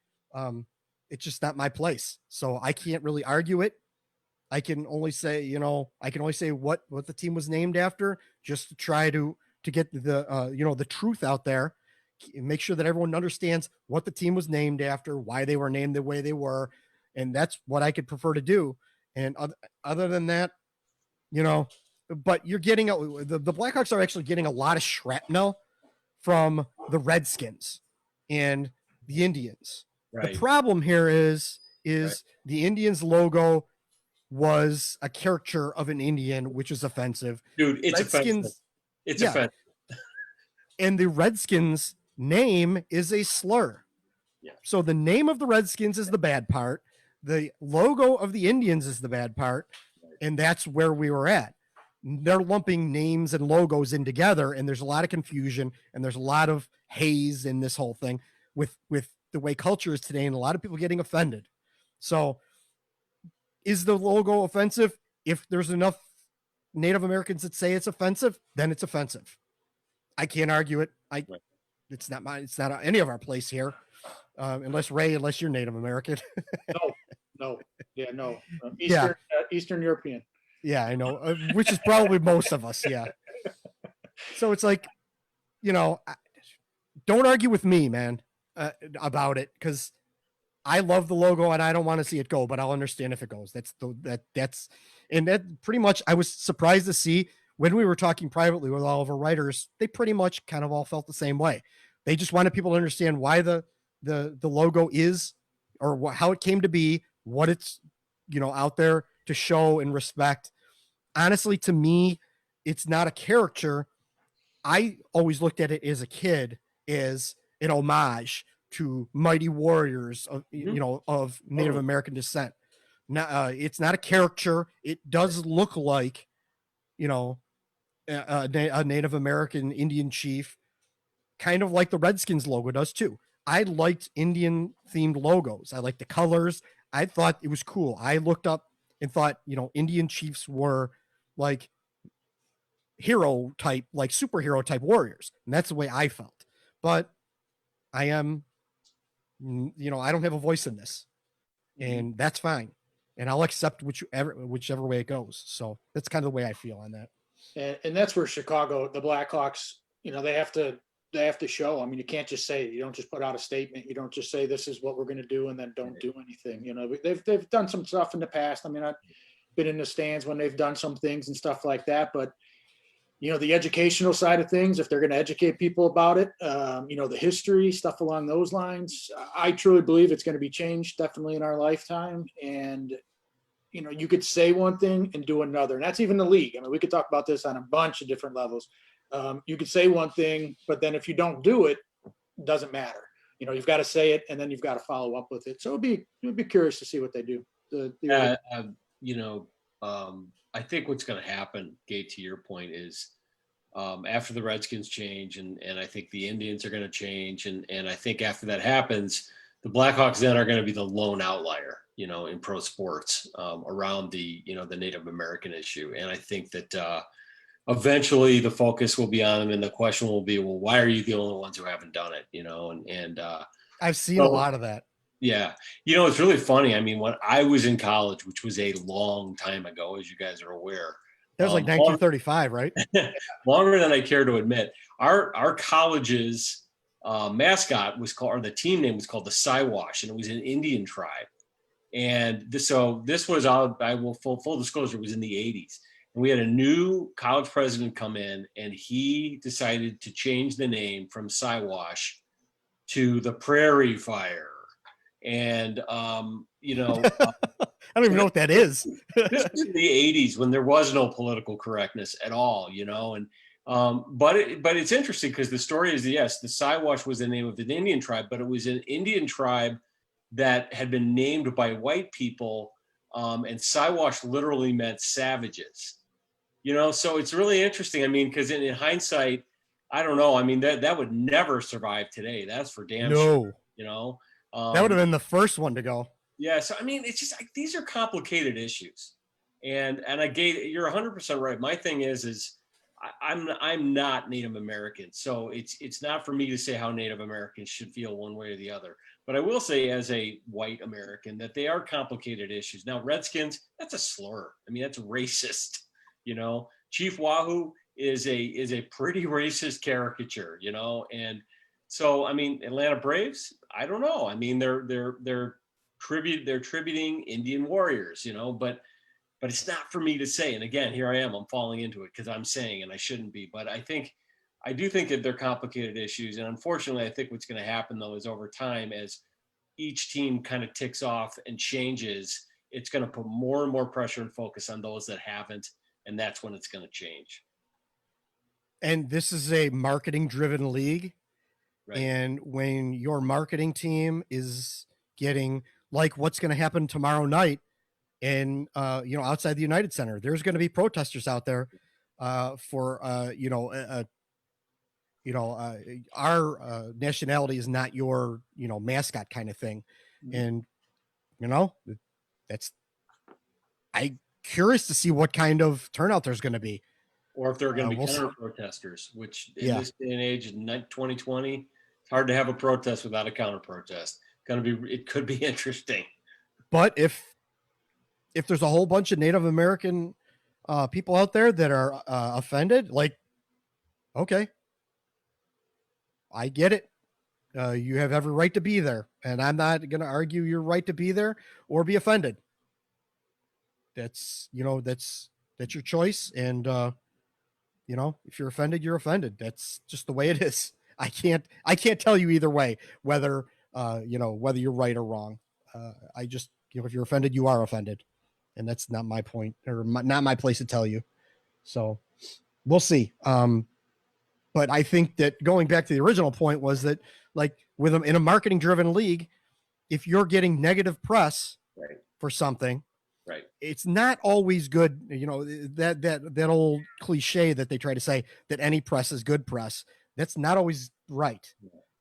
It's just not my place. So I can't really argue it. I can only say, what the team was named after, just to try to get the truth out there, make sure that everyone understands what the team was named after, why they were named the way they were. And that's what I could prefer to do. And other than that, but you're getting the Blackhawks are actually getting a lot of shrapnel from the Redskins and the Indians. Right. The problem here is the Indians logo was a caricature of an Indian, which is offensive. Dude, it's offensive. It's offensive. And the Redskins name is a slur. Yeah. So the name of the Redskins is the bad part. The logo of the Indians is the bad part, and that's where we were at. They're lumping names and logos in together, and there's a lot of confusion, and there's a lot of haze in this whole thing with the way culture is today, and a lot of people getting offended. So is the logo offensive? If there's enough Native Americans that say it's offensive, then it's offensive. I can't argue it. It's not any of our place here. Unless you're Native American. No. Eastern European. Yeah, I know, which is probably most of us. Yeah. So it's like, don't argue with me, man, about it, because I love the logo and I don't want to see it go, but I'll understand if it goes. That's pretty much, I was surprised to see when we were talking privately with all of our writers, they pretty much kind of all felt the same way. They just wanted people to understand why the logo is, or how it came to be, what it's, out there to show and respect. Honestly, to me, it's not a caricature. I always looked at it as a kid as an homage to mighty warriors of, of Native American descent. Now, it's not a caricature. It does look like, a Native American Indian chief, kind of like the Redskins logo does too. I liked Indian themed logos. I liked the colors. I thought it was cool. I looked up and thought, Indian chiefs were like hero type, like superhero type warriors. And that's the way I felt. But I am, I don't have a voice in this, and that's fine. And I'll accept whichever way it goes. So that's kind of the way I feel on that. And that's where Chicago, the Blackhawks, they have to show. I mean, you can't just say, you don't just put out a statement. You don't just say, this is what we're going to do, and then don't do anything. They've done some stuff in the past. I mean, I've been in the stands when they've done some things and stuff like that, but the educational side of things, if they're going to educate people about it, the history, stuff along those lines, I truly believe it's going to be changed definitely in our lifetime. And, you could say one thing and do another, and that's even the league. I mean, we could talk about this on a bunch of different levels. You could say one thing, but then if you don't do it, it doesn't matter. You've got to say it, and then you've got to follow up with it. So it'd be curious to see what they do. I think what's going to happen, Gate, to your point, is after the Redskins change, and I think the Indians are going to change, and I think after that happens, the Blackhawks then are going to be the lone outlier, in pro sports around the the Native American issue. And I think that eventually the focus will be on them, and the question will be, well, why are you the only ones who haven't done it? And I've seen a lot of that. Yeah. It's really funny. I mean, when I was in college, which was a long time ago, as you guys are aware. That was like 1935, right? Longer than I care to admit. Our college's mascot was called, or the team name was called the Siwash, and it was an Indian tribe. And this was, full disclosure, was in the 80s. And we had a new college president come in, and he decided to change the name from Siwash to the Prairie Fire. And, I don't even know what that is. This was in the 80s when there was no political correctness at all, and, but it's interesting because the story is, yes, the Siwash was the name of an Indian tribe, but it was an Indian tribe that had been named by white people. And Siwash literally meant savages, so it's really interesting. I mean, because in hindsight, I don't know. I mean, that would never survive today. That's for damn sure, that would have been the first one to go. Yeah. So, I mean, it's just like, these are complicated issues, and you're 100% right. My thing is I'm not Native American. So it's not for me to say how Native Americans should feel one way or the other, but I will say as a white American that they are complicated issues. Now, Redskins, that's a slur. I mean, that's racist, Chief Wahoo is a pretty racist caricature, and so, I mean, Atlanta Braves, I don't know. I mean, they're tributing Indian warriors, but it's not for me to say. And again, here I am, I'm falling into it because I'm saying, and I shouldn't be, but I do think that they're complicated issues. And unfortunately, I think what's going to happen though, is over time, as each team kind of ticks off and changes, it's going to put more and more pressure and focus on those that haven't. And that's when it's going to change. And this is a marketing driven league. Right. And when your marketing team is getting like what's going to happen tomorrow night in, outside the United Center. There's going to be protesters out there for, our nationality is not your, mascot kind of thing. And, I'm curious to see what kind of turnout there's going to be. Or if there are going to be we'll counter protesters, which in this day and age in 2020, it's hard to have a protest without a counter protest. It could be interesting. But if there's a whole bunch of Native American people out there that are offended, like, okay, I get it. You have every right to be there, and I'm not going to argue your right to be there or be offended. That's your choice. And, if you're offended, you're offended. That's just the way it is. I can't tell you either way, whether you're right or wrong. I just, if you're offended, you are offended. And that's not my point or not my place to tell you. So we'll see. But I think that going back to the original point was that, like, with them in a marketing driven league, if you're getting negative press for something, right, it's not always good. That old cliche that they try to say that any press is good press. That's not always right.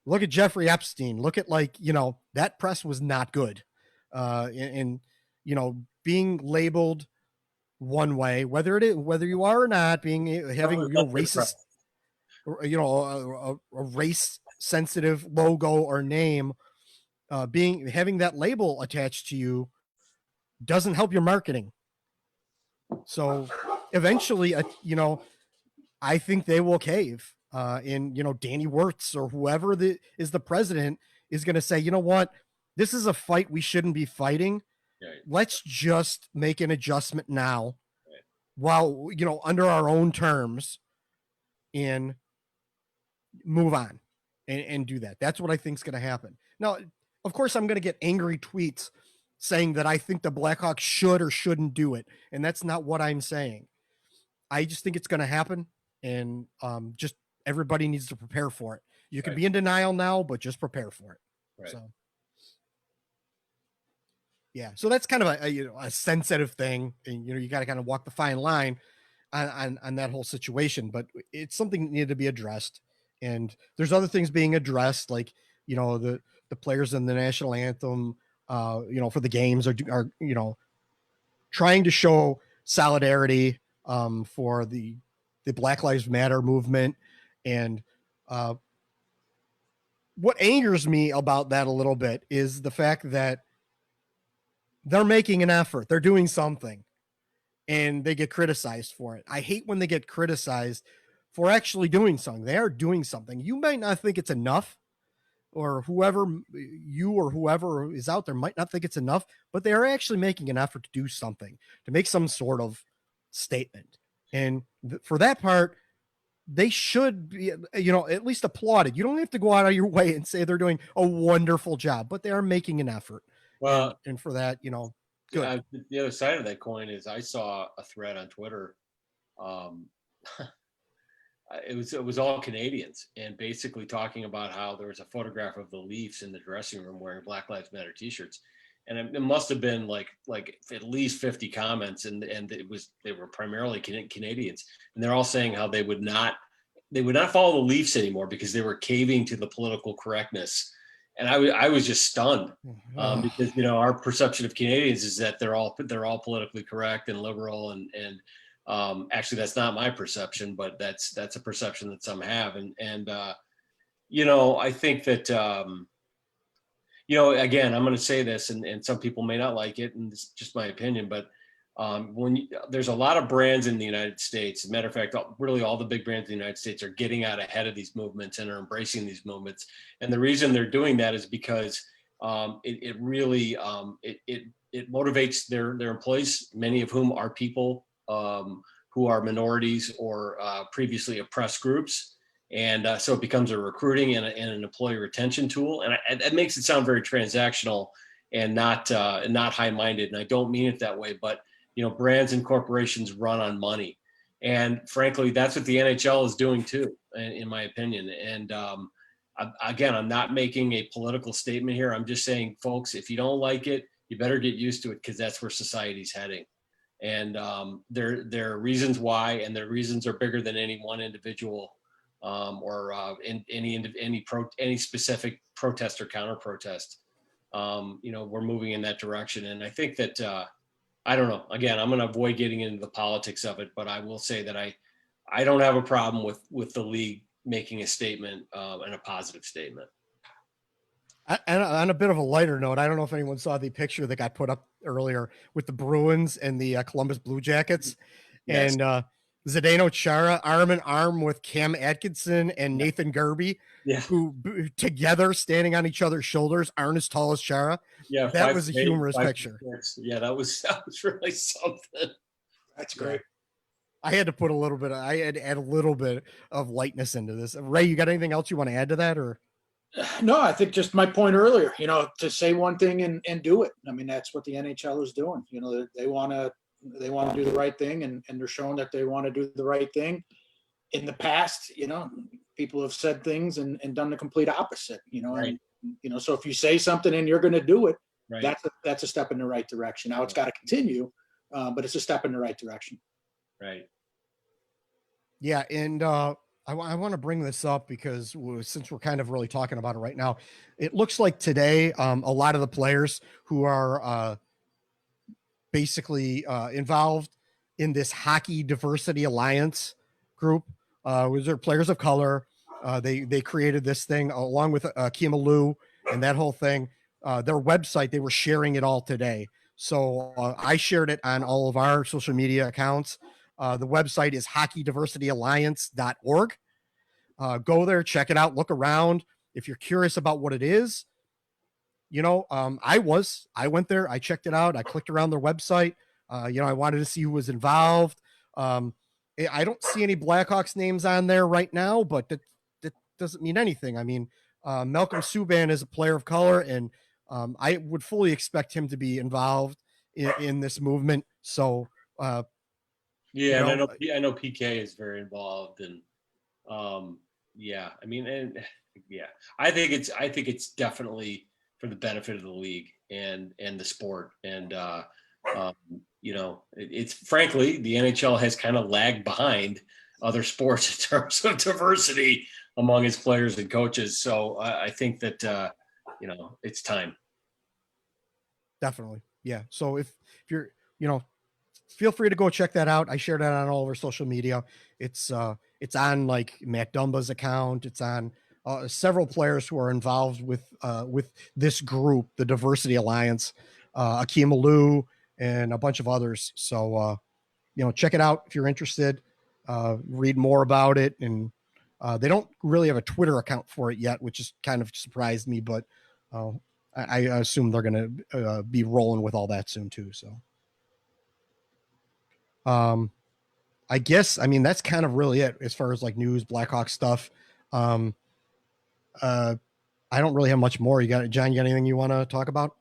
Look at Jeffrey Epstein. Look at that press was not good. And being labeled one way, whether you are or not, having racist, a race sensitive logo or name, having that label attached to you doesn't help your marketing. So eventually, I think they will cave. Danny Wirtz or whoever is the president is going to say, you know what, this is a fight we shouldn't be fighting. Right. Let's just make an adjustment now, while under our own terms, and move on and do that. That's what I think is going to happen. Now, of course, I'm going to get angry tweets saying that I think the Blackhawks should or shouldn't do it, and that's not what I'm saying. I just think it's going to happen, and just everybody needs to prepare for it. You can be in denial now, but just prepare for it. Right. So, yeah. So that's kind of a sensitive thing, and you got to kind of walk the fine line on that whole situation. But it's something that needed to be addressed, and there's other things being addressed, like the players in the national anthem, for the games are trying to show solidarity for the Black Lives Matter movement. And what angers me about that a little bit is the fact that they're making an effort. They're doing something and they get criticized for it. I hate when they get criticized for actually doing something. They are doing something. You might not think it's enough, or whoever is out there might not think it's enough, but they are actually making an effort to do something, to make some sort of statement. And for that part, they should be, at least applauded. You don't have to go out of your way and say they're doing a wonderful job, but they are making an effort. Well, and for that, good. The other side of that coin is I saw a thread on Twitter. It was all Canadians, and basically talking about how there was a photograph of the Leafs in the dressing room wearing Black Lives Matter t-shirts. And it must have been like at least 50 comments, and they were primarily Canadians, and they're all saying how they would not follow the Leafs anymore because they were caving to the political correctness. And I was just stunned because our perception of Canadians is that they're all politically correct and liberal, and actually that's not my perception, but that's a perception that some have, and I think that. Again, I'm going to say this, and some people may not like it, and it's just my opinion, but there's a lot of brands in the United States. As a matter of fact, really all the big brands in the United States are getting out ahead of these movements and are embracing these movements. And the reason they're doing that is because it really motivates their employees, many of whom are people who are minorities or previously oppressed groups. And so it becomes a recruiting and an employee retention tool. And it makes it sound very transactional and not high-minded. And I don't mean it that way, but, brands and corporations run on money. And frankly, that's what the NHL is doing too, in my opinion. And, again, I'm not making a political statement here. I'm just saying, folks, if you don't like it, you better get used to it, because that's where society's heading. And there are reasons why, and the reasons are bigger than any one individual or any specific protest or counter protest. We're moving in that direction, and I think that I don't know. Again, I'm going to avoid getting into the politics of it, but I will say that I don't have a problem with the league making a statement and a positive statement. And on a bit of a lighter note, I don't know if anyone saw the picture that got put up earlier with the Bruins and the Columbus Blue Jackets. Yes. And Zdeno Chara arm in arm with Cam Atkinson and Nathan Kirby, who together standing on each other's shoulders aren't as tall as Chara. Yeah, that was a humorous picture. Yeah, that was really something. That's great. I had to put I had to add a little bit of lightness into this. Ray, you got anything else you want to add to that, or? No, I think just my point earlier, to say one thing and do it. I mean, that's what the NHL is doing. They want to do the right thing, and they're showing that they want to do the right thing. In the past, people have said things and done the complete opposite, Right. and, so if you say something and you're going to do it, Right. that's a step in the right direction. Now it's got to continue, but it's a step in the right direction. Right. Yeah. And, I want to bring this up because since we're kind of really talking about it right now, it looks like today a lot of the players who are basically involved in this Hockey Diversity Alliance group, was there players of color. They created this thing along with Kima Lou and that whole thing. Their website, they were sharing it all today. So I shared it on all of our social media accounts. The website is hockeydiversityalliance.org. Go there, check it out, look around. If you're curious about what it is, I went there, I checked it out, I clicked around their website. I wanted to see who was involved. I don't see any Blackhawks names on there right now, but that doesn't mean anything. I mean, Malcolm Subban is a player of color, and I would fully expect him to be involved in this movement. So, yeah, and I know PK is very involved, and I think it's definitely for the benefit of the league and the sport, and it's frankly the NHL has kind of lagged behind other sports in terms of diversity among its players and coaches. So I think that it's time. Definitely, yeah. So if you're feel free to go check that out. I shared that on all over social media. It's on like Matt Dumba's account. It's on several players who are involved with this group, the Diversity Alliance, Akeem Alou, and a bunch of others. So, check it out if you're interested. Read more about it. And they don't really have a Twitter account for it yet, which is kind of surprised me, but I assume they're going to be rolling with all that soon too. So. I guess, that's kind of really it as far as like news, Blackhawks stuff. I don't really have much more. John, you got anything you want to talk about?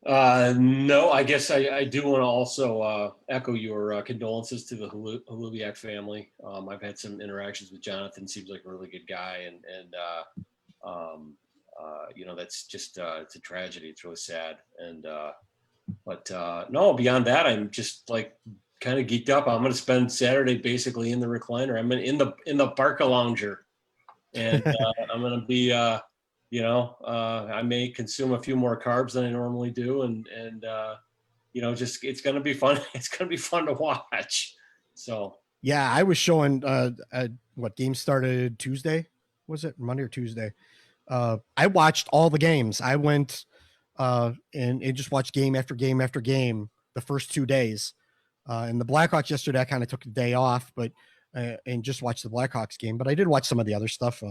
No, I guess I do want to also echo your condolences to the Olympiak family. I've had some interactions with Jonathan. Seems like a really good guy, and that's just it's a tragedy. It's really sad, but no, beyond that, I'm just like kind of geeked up. I'm going to spend Saturday basically in the recliner. I'm in the Barca lounger, and I'm going to be, I may consume a few more carbs than I normally do, and just it's going to be fun. It's going to be fun to watch. So yeah, I was showing what game started Tuesday? Was it Monday or Tuesday? I watched all the games. I went and just watched game after game after game the first 2 days. And the Blackhawks yesterday, I kind of took a day off, but and just watched the Blackhawks game. But I did watch some of the other stuff.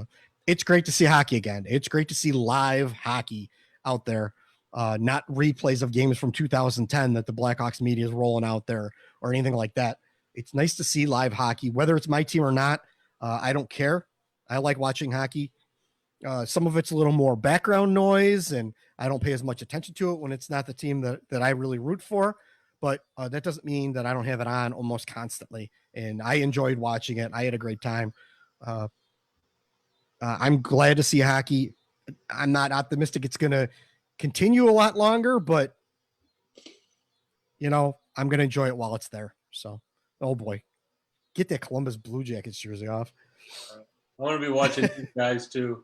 It's great to see hockey again. It's great to see live hockey out there, not replays of games from 2010 that the Blackhawks media is rolling out there or anything like that. It's nice to see live hockey, whether it's my team or not. I don't care. I like watching hockey. Some of it's a little more background noise, and I don't pay as much attention to it when it's not the team that I really root for. But that doesn't mean that I don't have it on almost constantly. And I enjoyed watching it. I had a great time. I'm glad to see hockey. I'm not optimistic it's going to continue a lot longer, but I'm going to enjoy it while it's there. So, oh boy, get that Columbus Blue Jackets jersey off. I want to be watching these guys too.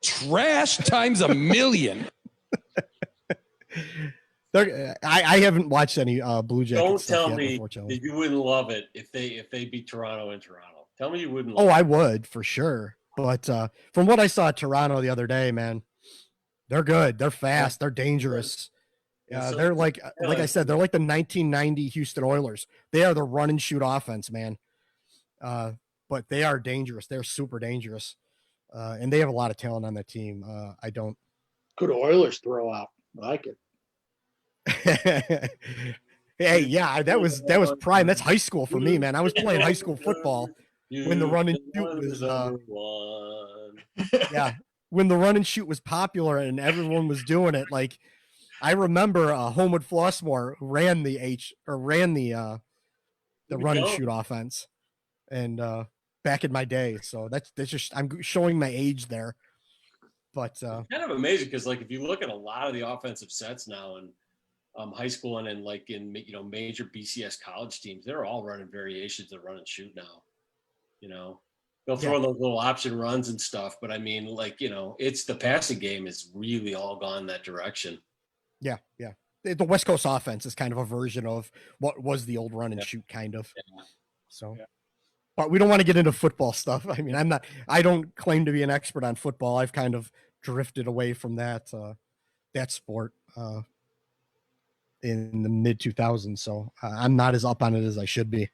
Trash times a million. I haven't watched any Blue Jackets. Don't stuff tell yet, me unfortunately. that you wouldn't love it if they beat Toronto in Toronto. Tell me you wouldn't. Oh, I would for sure. But from what I saw at Toronto the other day, man, they're good. They're fast. They're dangerous. So- They're like I said, they're like the 1990 Houston Oilers. They are the run and shoot offense, man. But they are dangerous. They're super dangerous. And they have a lot of talent on that team. I don't. Good Oilers throw out. I like it. Hey, yeah, that was prime. That's high school for me, man. I was playing high school football when the run and shoot was yeah, when the run and shoot was popular and everyone was doing it. Like I remember Homewood Flossmoor who ran the run and shoot offense, and back in my day. So that's just I'm showing my age there. But kind of amazing because like if you look at a lot of the offensive sets now in high school and in like in major BCS college teams, they're all running variations of run and shoot now. They'll throw in those little option runs and stuff, but I mean, like it's the passing game is really all gone that direction. Yeah. The West Coast offense is kind of a version of what was the old run and shoot kind of. Yeah. So, but we don't want to get into football stuff. I mean, I don't claim to be an expert on football. I've kind of drifted away from that sport in the mid 2000s. So I'm not as up on it as I should be.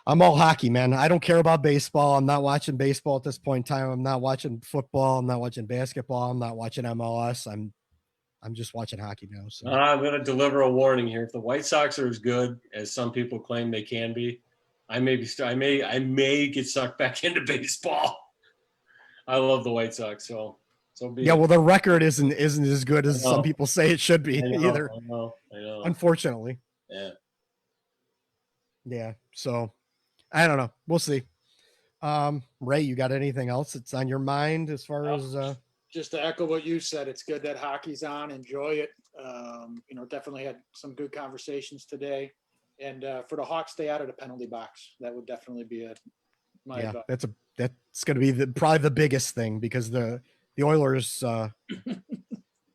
I'm all hockey, man. I don't care about baseball. I'm not watching baseball at this point in time. I'm not watching football. I'm not watching basketball. I'm not watching MLS. I'm just watching hockey now. So I'm going to deliver a warning here. If the White Sox are as good as some people claim they can be, I may get sucked back into baseball. I love the White Sox, so be yeah. Well, the record isn't as good as some people say it should be either. I know. Unfortunately. Yeah. So I don't know. We'll see. Ray, you got anything else that's on your mind as far as just to echo what you said, it's good that hockey's on. Enjoy it. Definitely had some good conversations today. And for the Hawks, stay out of the penalty box. That would definitely be my advice. That's going to be probably the biggest thing because the Oilers,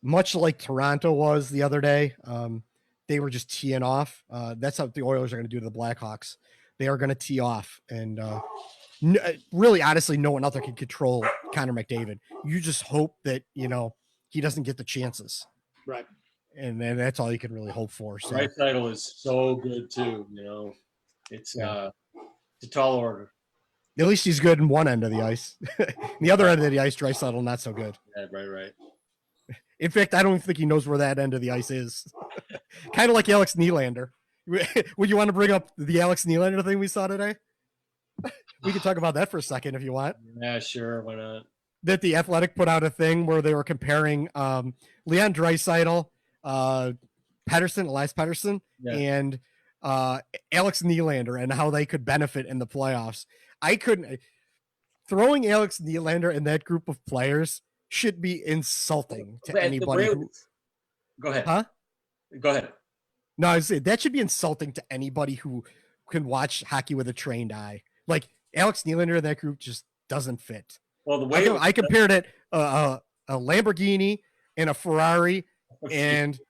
much like Toronto was the other day, they were just teeing off. That's how the Oilers are going to do to the Blackhawks. They are going to tee off, and really, honestly, no one out there can control Connor McDavid. You just hope that he doesn't get the chances, right? And then that's all you can really hope for. So Draisaitl is so good too. It's a tall order. At least he's good in one end of the ice. The other end of the ice, Draisaitl, not so good. Yeah, right. In fact, I don't think he knows where that end of the ice is. Kind of like Alex Nylander. Would you want to bring up the Alex Nylander thing we saw today? We can talk about that for a second if you want. Yeah, sure. Why not? That the Athletic put out a thing where they were comparing Leon Draisaitl, Elias Pettersson, and Alex Nylander and how they could benefit in the playoffs. Throwing Alex Nylander in that group of players should be insulting to anybody. Go ahead. Huh? Go ahead. No, I was saying that should be insulting to anybody who can watch hockey with a trained eye. Like Alex Nylander in that group just doesn't fit. Well, the way I compared it a Lamborghini and a Ferrari and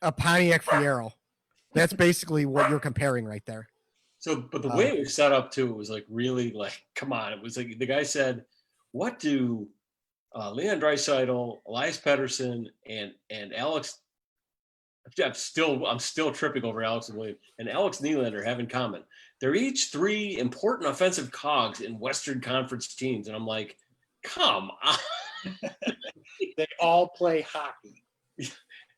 a Pontiac Fiero. That's basically what you're comparing right there. So, but the way it was set up too, it was like really like, come on. It was like the guy said, "What do Leon Draisaitl, Elias Pettersson, and Alex?" I'm still tripping over Alex and William and Alex Nylander have in common. They're each three important offensive cogs in Western Conference teams, and I'm like, come on. They all play hockey.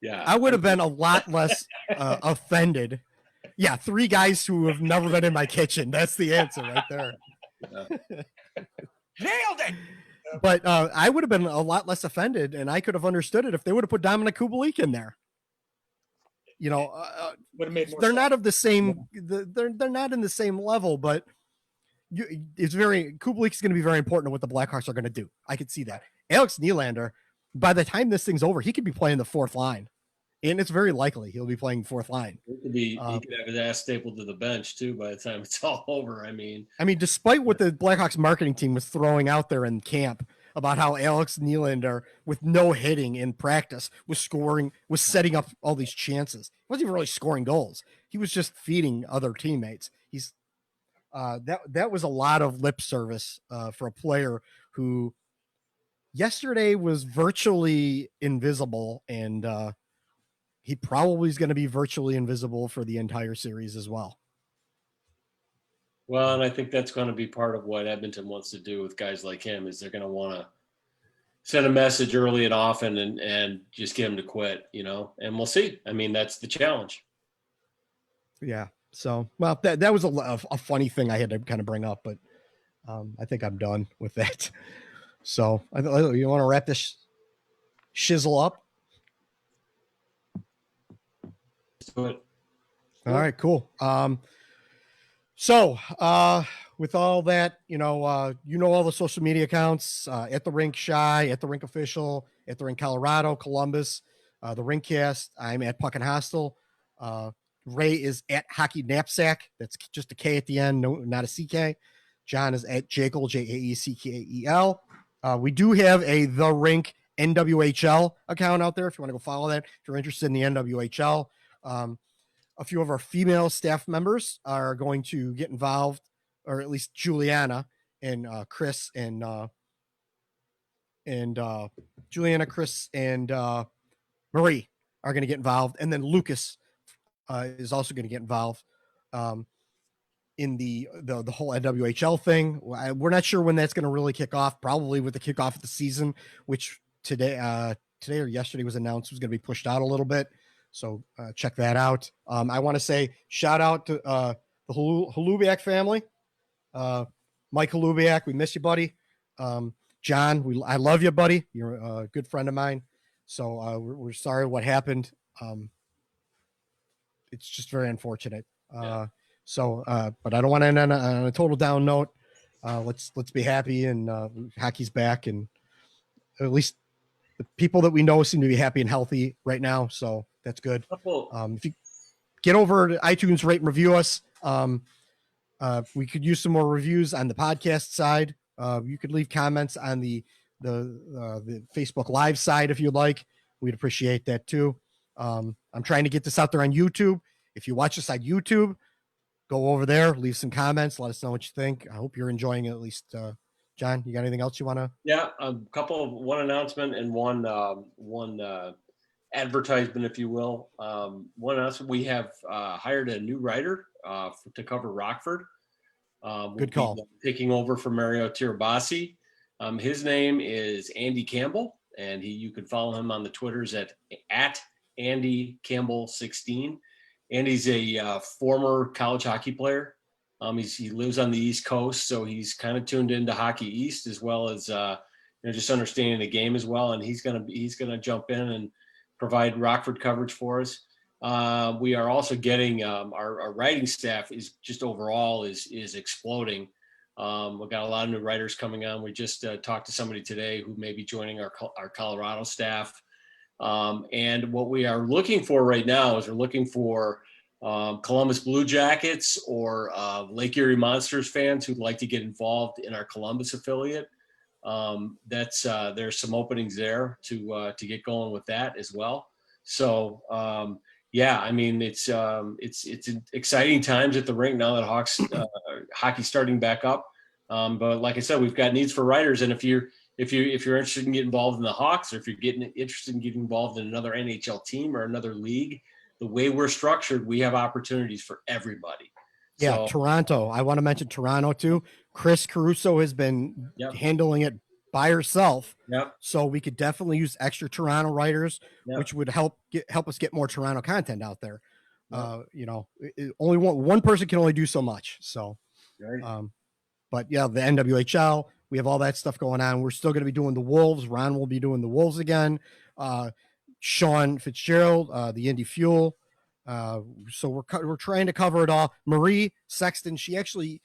Yeah, I would have been a lot less offended. Yeah, three guys who have never been in my kitchen. That's the answer right there. Nailed it. But I would have been a lot less offended, and I could have understood it if they would have put Dominik Kubalik in there. Would have made more they're sense. Not of the same. They're not in the same level, but Kubalik is going to be very important to what the Blackhawks are going to do. I could see that. Alex Nylander, by the time this thing's over, he could be playing the fourth line, and it's very likely he'll be playing fourth line. He could have his ass stapled to the bench too by the time it's all over. I mean, despite what the Blackhawks marketing team was throwing out there in camp about how Alex Nylander, with no hitting in practice, was setting up all these chances. He wasn't even really scoring goals. He was just feeding other teammates. That was a lot of lip service for a player who yesterday was virtually invisible, and he probably is going to be virtually invisible for the entire series as well. Well, and I think that's going to be part of what Edmonton wants to do with guys like him is they're going to want to send a message early and often and just get him to quit, and we'll see. I mean, that's the challenge. Yeah. So, well, that was a funny thing I had to kind of bring up, but I think I'm done with that. So you want to wrap this shizzle up? Let's do it. All right, cool. So with all that, all the social media accounts, at the Rink Shy, at the Rink Official, at the Rink Colorado, Columbus, the Rinkcast. I'm at Puck and Hostel. Ray is at Hockey Knapsack. That's just a K at the end, no, not a CK. John is at Jaeckel, Jaeckel. We do have the Rink NWHL account out there if you want to go follow that. If you're interested in the NWHL, a few of our female staff members are going to get involved, or at least Juliana and Chris and Juliana, Chris, and Marie are going to get involved, and then Lucas is also going to get involved in the whole NWHL thing. We're not sure when that's going to really kick off. Probably with the kickoff of the season, which today or yesterday was announced was going to be pushed out a little bit. So check that out. I want to say shout out to the Olympiak family. Mike Olympiak, we miss you, buddy. John, I love you, buddy. You're a good friend of mine. So we're sorry what happened. It's just very unfortunate. But I don't want to end on a total down note. Let's be happy, and hockey's back, and at least the people that we know seem to be happy and healthy right now. So that's good. If you get over to iTunes, rate and review us. We could use some more reviews on the podcast side. You could leave comments on the Facebook Live side if you'd like. We'd appreciate that too. I'm trying to get this out there on YouTube. If you watch this on YouTube, go over there, leave some comments, let us know what you think. I hope you're enjoying it, at least. John, you got anything else you want to? Yeah, one announcement and one advertisement, if you will. One announcement: we have hired a new writer to cover Rockford. Good call. Taking over for Mario Tirabassi. His name is Andy Campbell, and you can follow him on the Twitters at Andy Campbell 16. Andy's a former college hockey player. He lives on the East Coast, so he's kind of tuned into Hockey East as well as just understanding the game as well. And he's gonna jump in and provide Rockford coverage for us. We are also getting our writing staff is just overall is exploding. We've got a lot of new writers coming on. We just talked to somebody today who may be joining our Colorado staff. And what we are looking for right now is we're looking for Columbus Blue Jackets or Lake Erie Monsters fans who'd like to get involved in our Columbus affiliate. There's some openings there to get going with that as well. So it's exciting times at the rink now that hockey's starting back up. But like I said, we've got needs for writers, and if you're interested in getting involved in the Hawks, or if you're interested in getting involved in another NHL team or another league, the way we're structured, we have opportunities for everybody. Yeah, Toronto. I want to mention Toronto too. Chris Caruso has been handling it by herself. Yep. So we could definitely use extra Toronto writers, which would help us get more Toronto content out there. Yep. Only one person can only do so much. So, right. But yeah, the NWHL, we have all that stuff going on. We're still going to be doing the Wolves. Ron will be doing the Wolves again. Sean Fitzgerald, the Indy Fuel. So we're trying to cover it all. Marie Sexton, she actually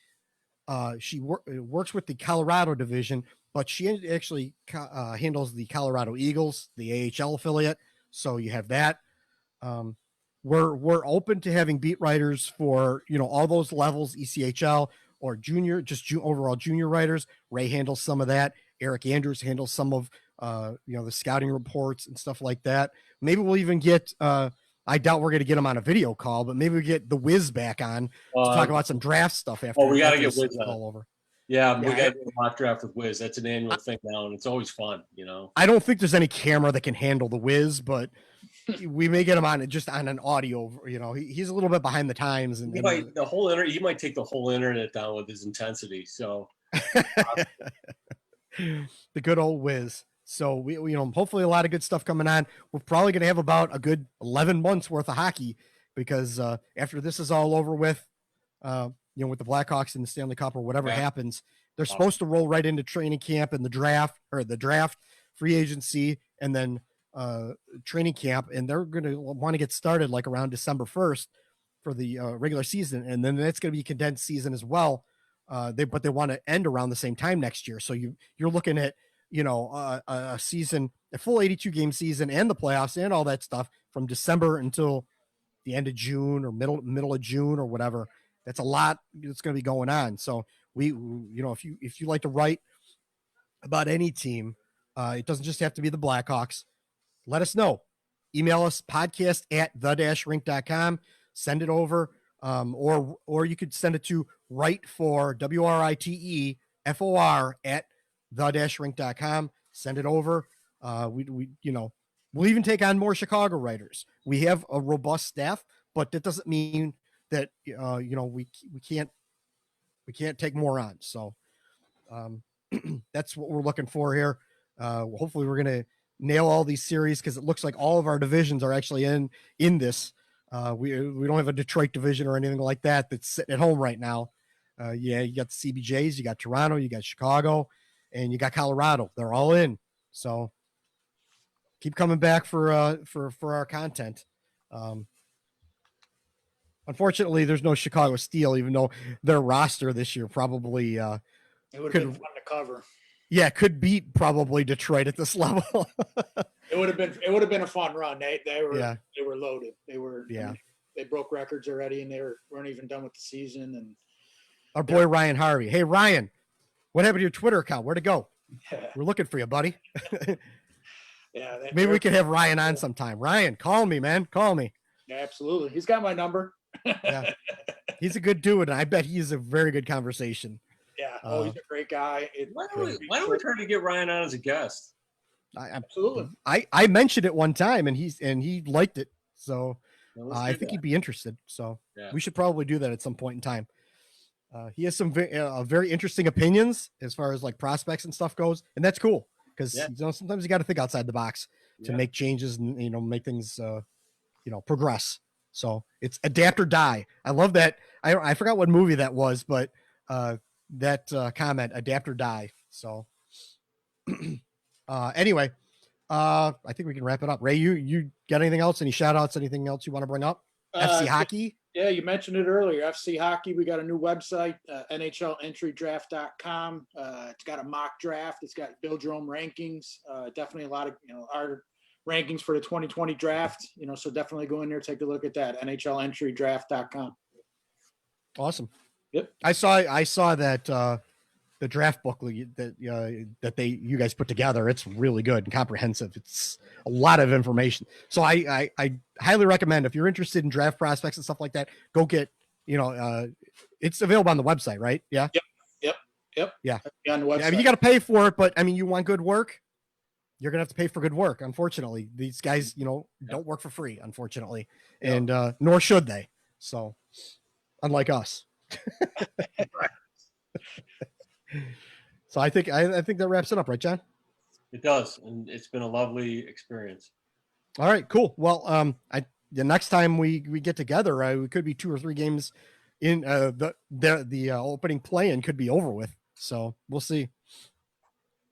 She works with the Colorado division, but she actually handles the Colorado Eagles, the AHL affiliate. So you have that. We're open to having beat writers for, all those levels, ECHL or junior, just overall junior writers. Ray handles some of that. Eric Andrews handles some of, the scouting reports and stuff like that. Maybe we'll even get, I doubt we're going to get him on a video call, but maybe we get the Wiz back on to talk about some draft stuff after. Oh, we got to get Wiz all over. Yeah, we got to do a mock draft with Wiz. That's an annual thing now, and it's always fun, I don't think there's any camera that can handle the Wiz, but we may get him on an audio. He's a little bit behind the times, and he might take the whole internet down with his intensity. So the good old Wiz. So we hopefully a lot of good stuff coming on. We're probably going to have about a good 11 months worth of hockey because after this is all over with, with the Blackhawks and the Stanley Cup or whatever happens, they're supposed to roll right into training camp and the draft, free agency, and then training camp. And they're going to want to get started like around December 1st for the regular season. And then that's going to be a condensed season as well. But they want to end around the same time next year. So you're looking at, a season, a full 82 game season and the playoffs and all that stuff from December until the end of June or middle of June or whatever. That's a lot that's going to be going on. So if you like to write about any team, it doesn't just have to be the Blackhawks. Let us know. Email us podcast@the-rink.com. Send it over. Or you could send it to WRITEFOR @the-rink.com. Send it over. We'll even take on more Chicago writers. We have a robust staff, but that doesn't mean that we can't take more on. So that's what we're looking for here. Hopefully we're going to nail all these series because it looks like all of our divisions are actually in this. We don't have a Detroit division or anything like that that's sitting at home right now. You got the CBJs, you got Toronto, you got Chicago, and you got Colorado. They're all in. So keep coming back for our content. Unfortunately, there's no Chicago Steel, even though their roster this year probably it would have been fun to cover. Yeah, could beat probably Detroit at this level. It would have been a fun run. They were loaded. They broke records already, and weren't even done with the season. And our boy Ryan Harvey. Hey Ryan, what happened to your Twitter account? Where'd it go? We're looking for you, buddy. Maybe we could have Ryan on sometime. Ryan, call me, man. Call me. Yeah, absolutely. He's got my number. Yeah, he's a good dude, and I bet he's a very good conversation. Yeah. He's a great guy. Why don't we try to get Ryan on as a guest? Absolutely. I mentioned it one time, and he liked it. So I think he'd be interested. So we should probably do that at some point in time. He has some very interesting opinions as far as like prospects and stuff goes, and that's cool because sometimes you got to think outside the box to make changes and make things progress. So it's adapt or die. I love that. I forgot what movie that was, but that comment, adapt or die. So anyway, I think we can wrap it up. Ray, you got anything else? Any shout outs? Anything else you want to bring up? FC Hockey? Yeah, you mentioned it earlier. FC Hockey, we got a new website, NHLentrydraft.com. It's got a mock draft. It's got build your own rankings. Definitely a lot of, our rankings for the 2020 draft, so definitely go in there, take a look at that, NHLentrydraft.com. Awesome. Yep. I saw that the draft booklet that you guys put together. It's really good and comprehensive. It's a lot of information. So I highly recommend, if you're interested in draft prospects and stuff like that, go get, it's available on the website, right? Yeah. Yep. Yeah. On the website. Yeah, I mean, you got to pay for it, but I mean, you want good work, you're going to have to pay for good work. Unfortunately, these guys, don't work for free, unfortunately, and nor should they. So unlike us. So I think that wraps it up, right, John? It does, and it's been a lovely experience. All right, cool. Well, the next time we get together, we could be 2 or 3 games in the opening play-in could be over with. So we'll see.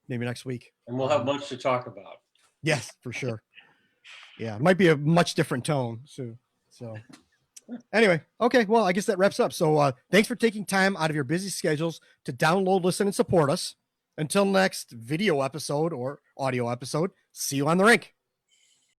Maybe next week, and we'll have much to talk about. Yes, for sure. Yeah, it might be a much different tone. So Anyway, okay. Well, I guess that wraps up. So thanks for taking time out of your busy schedules to download, listen, and support us. Until next video episode or audio episode, see you on the rink.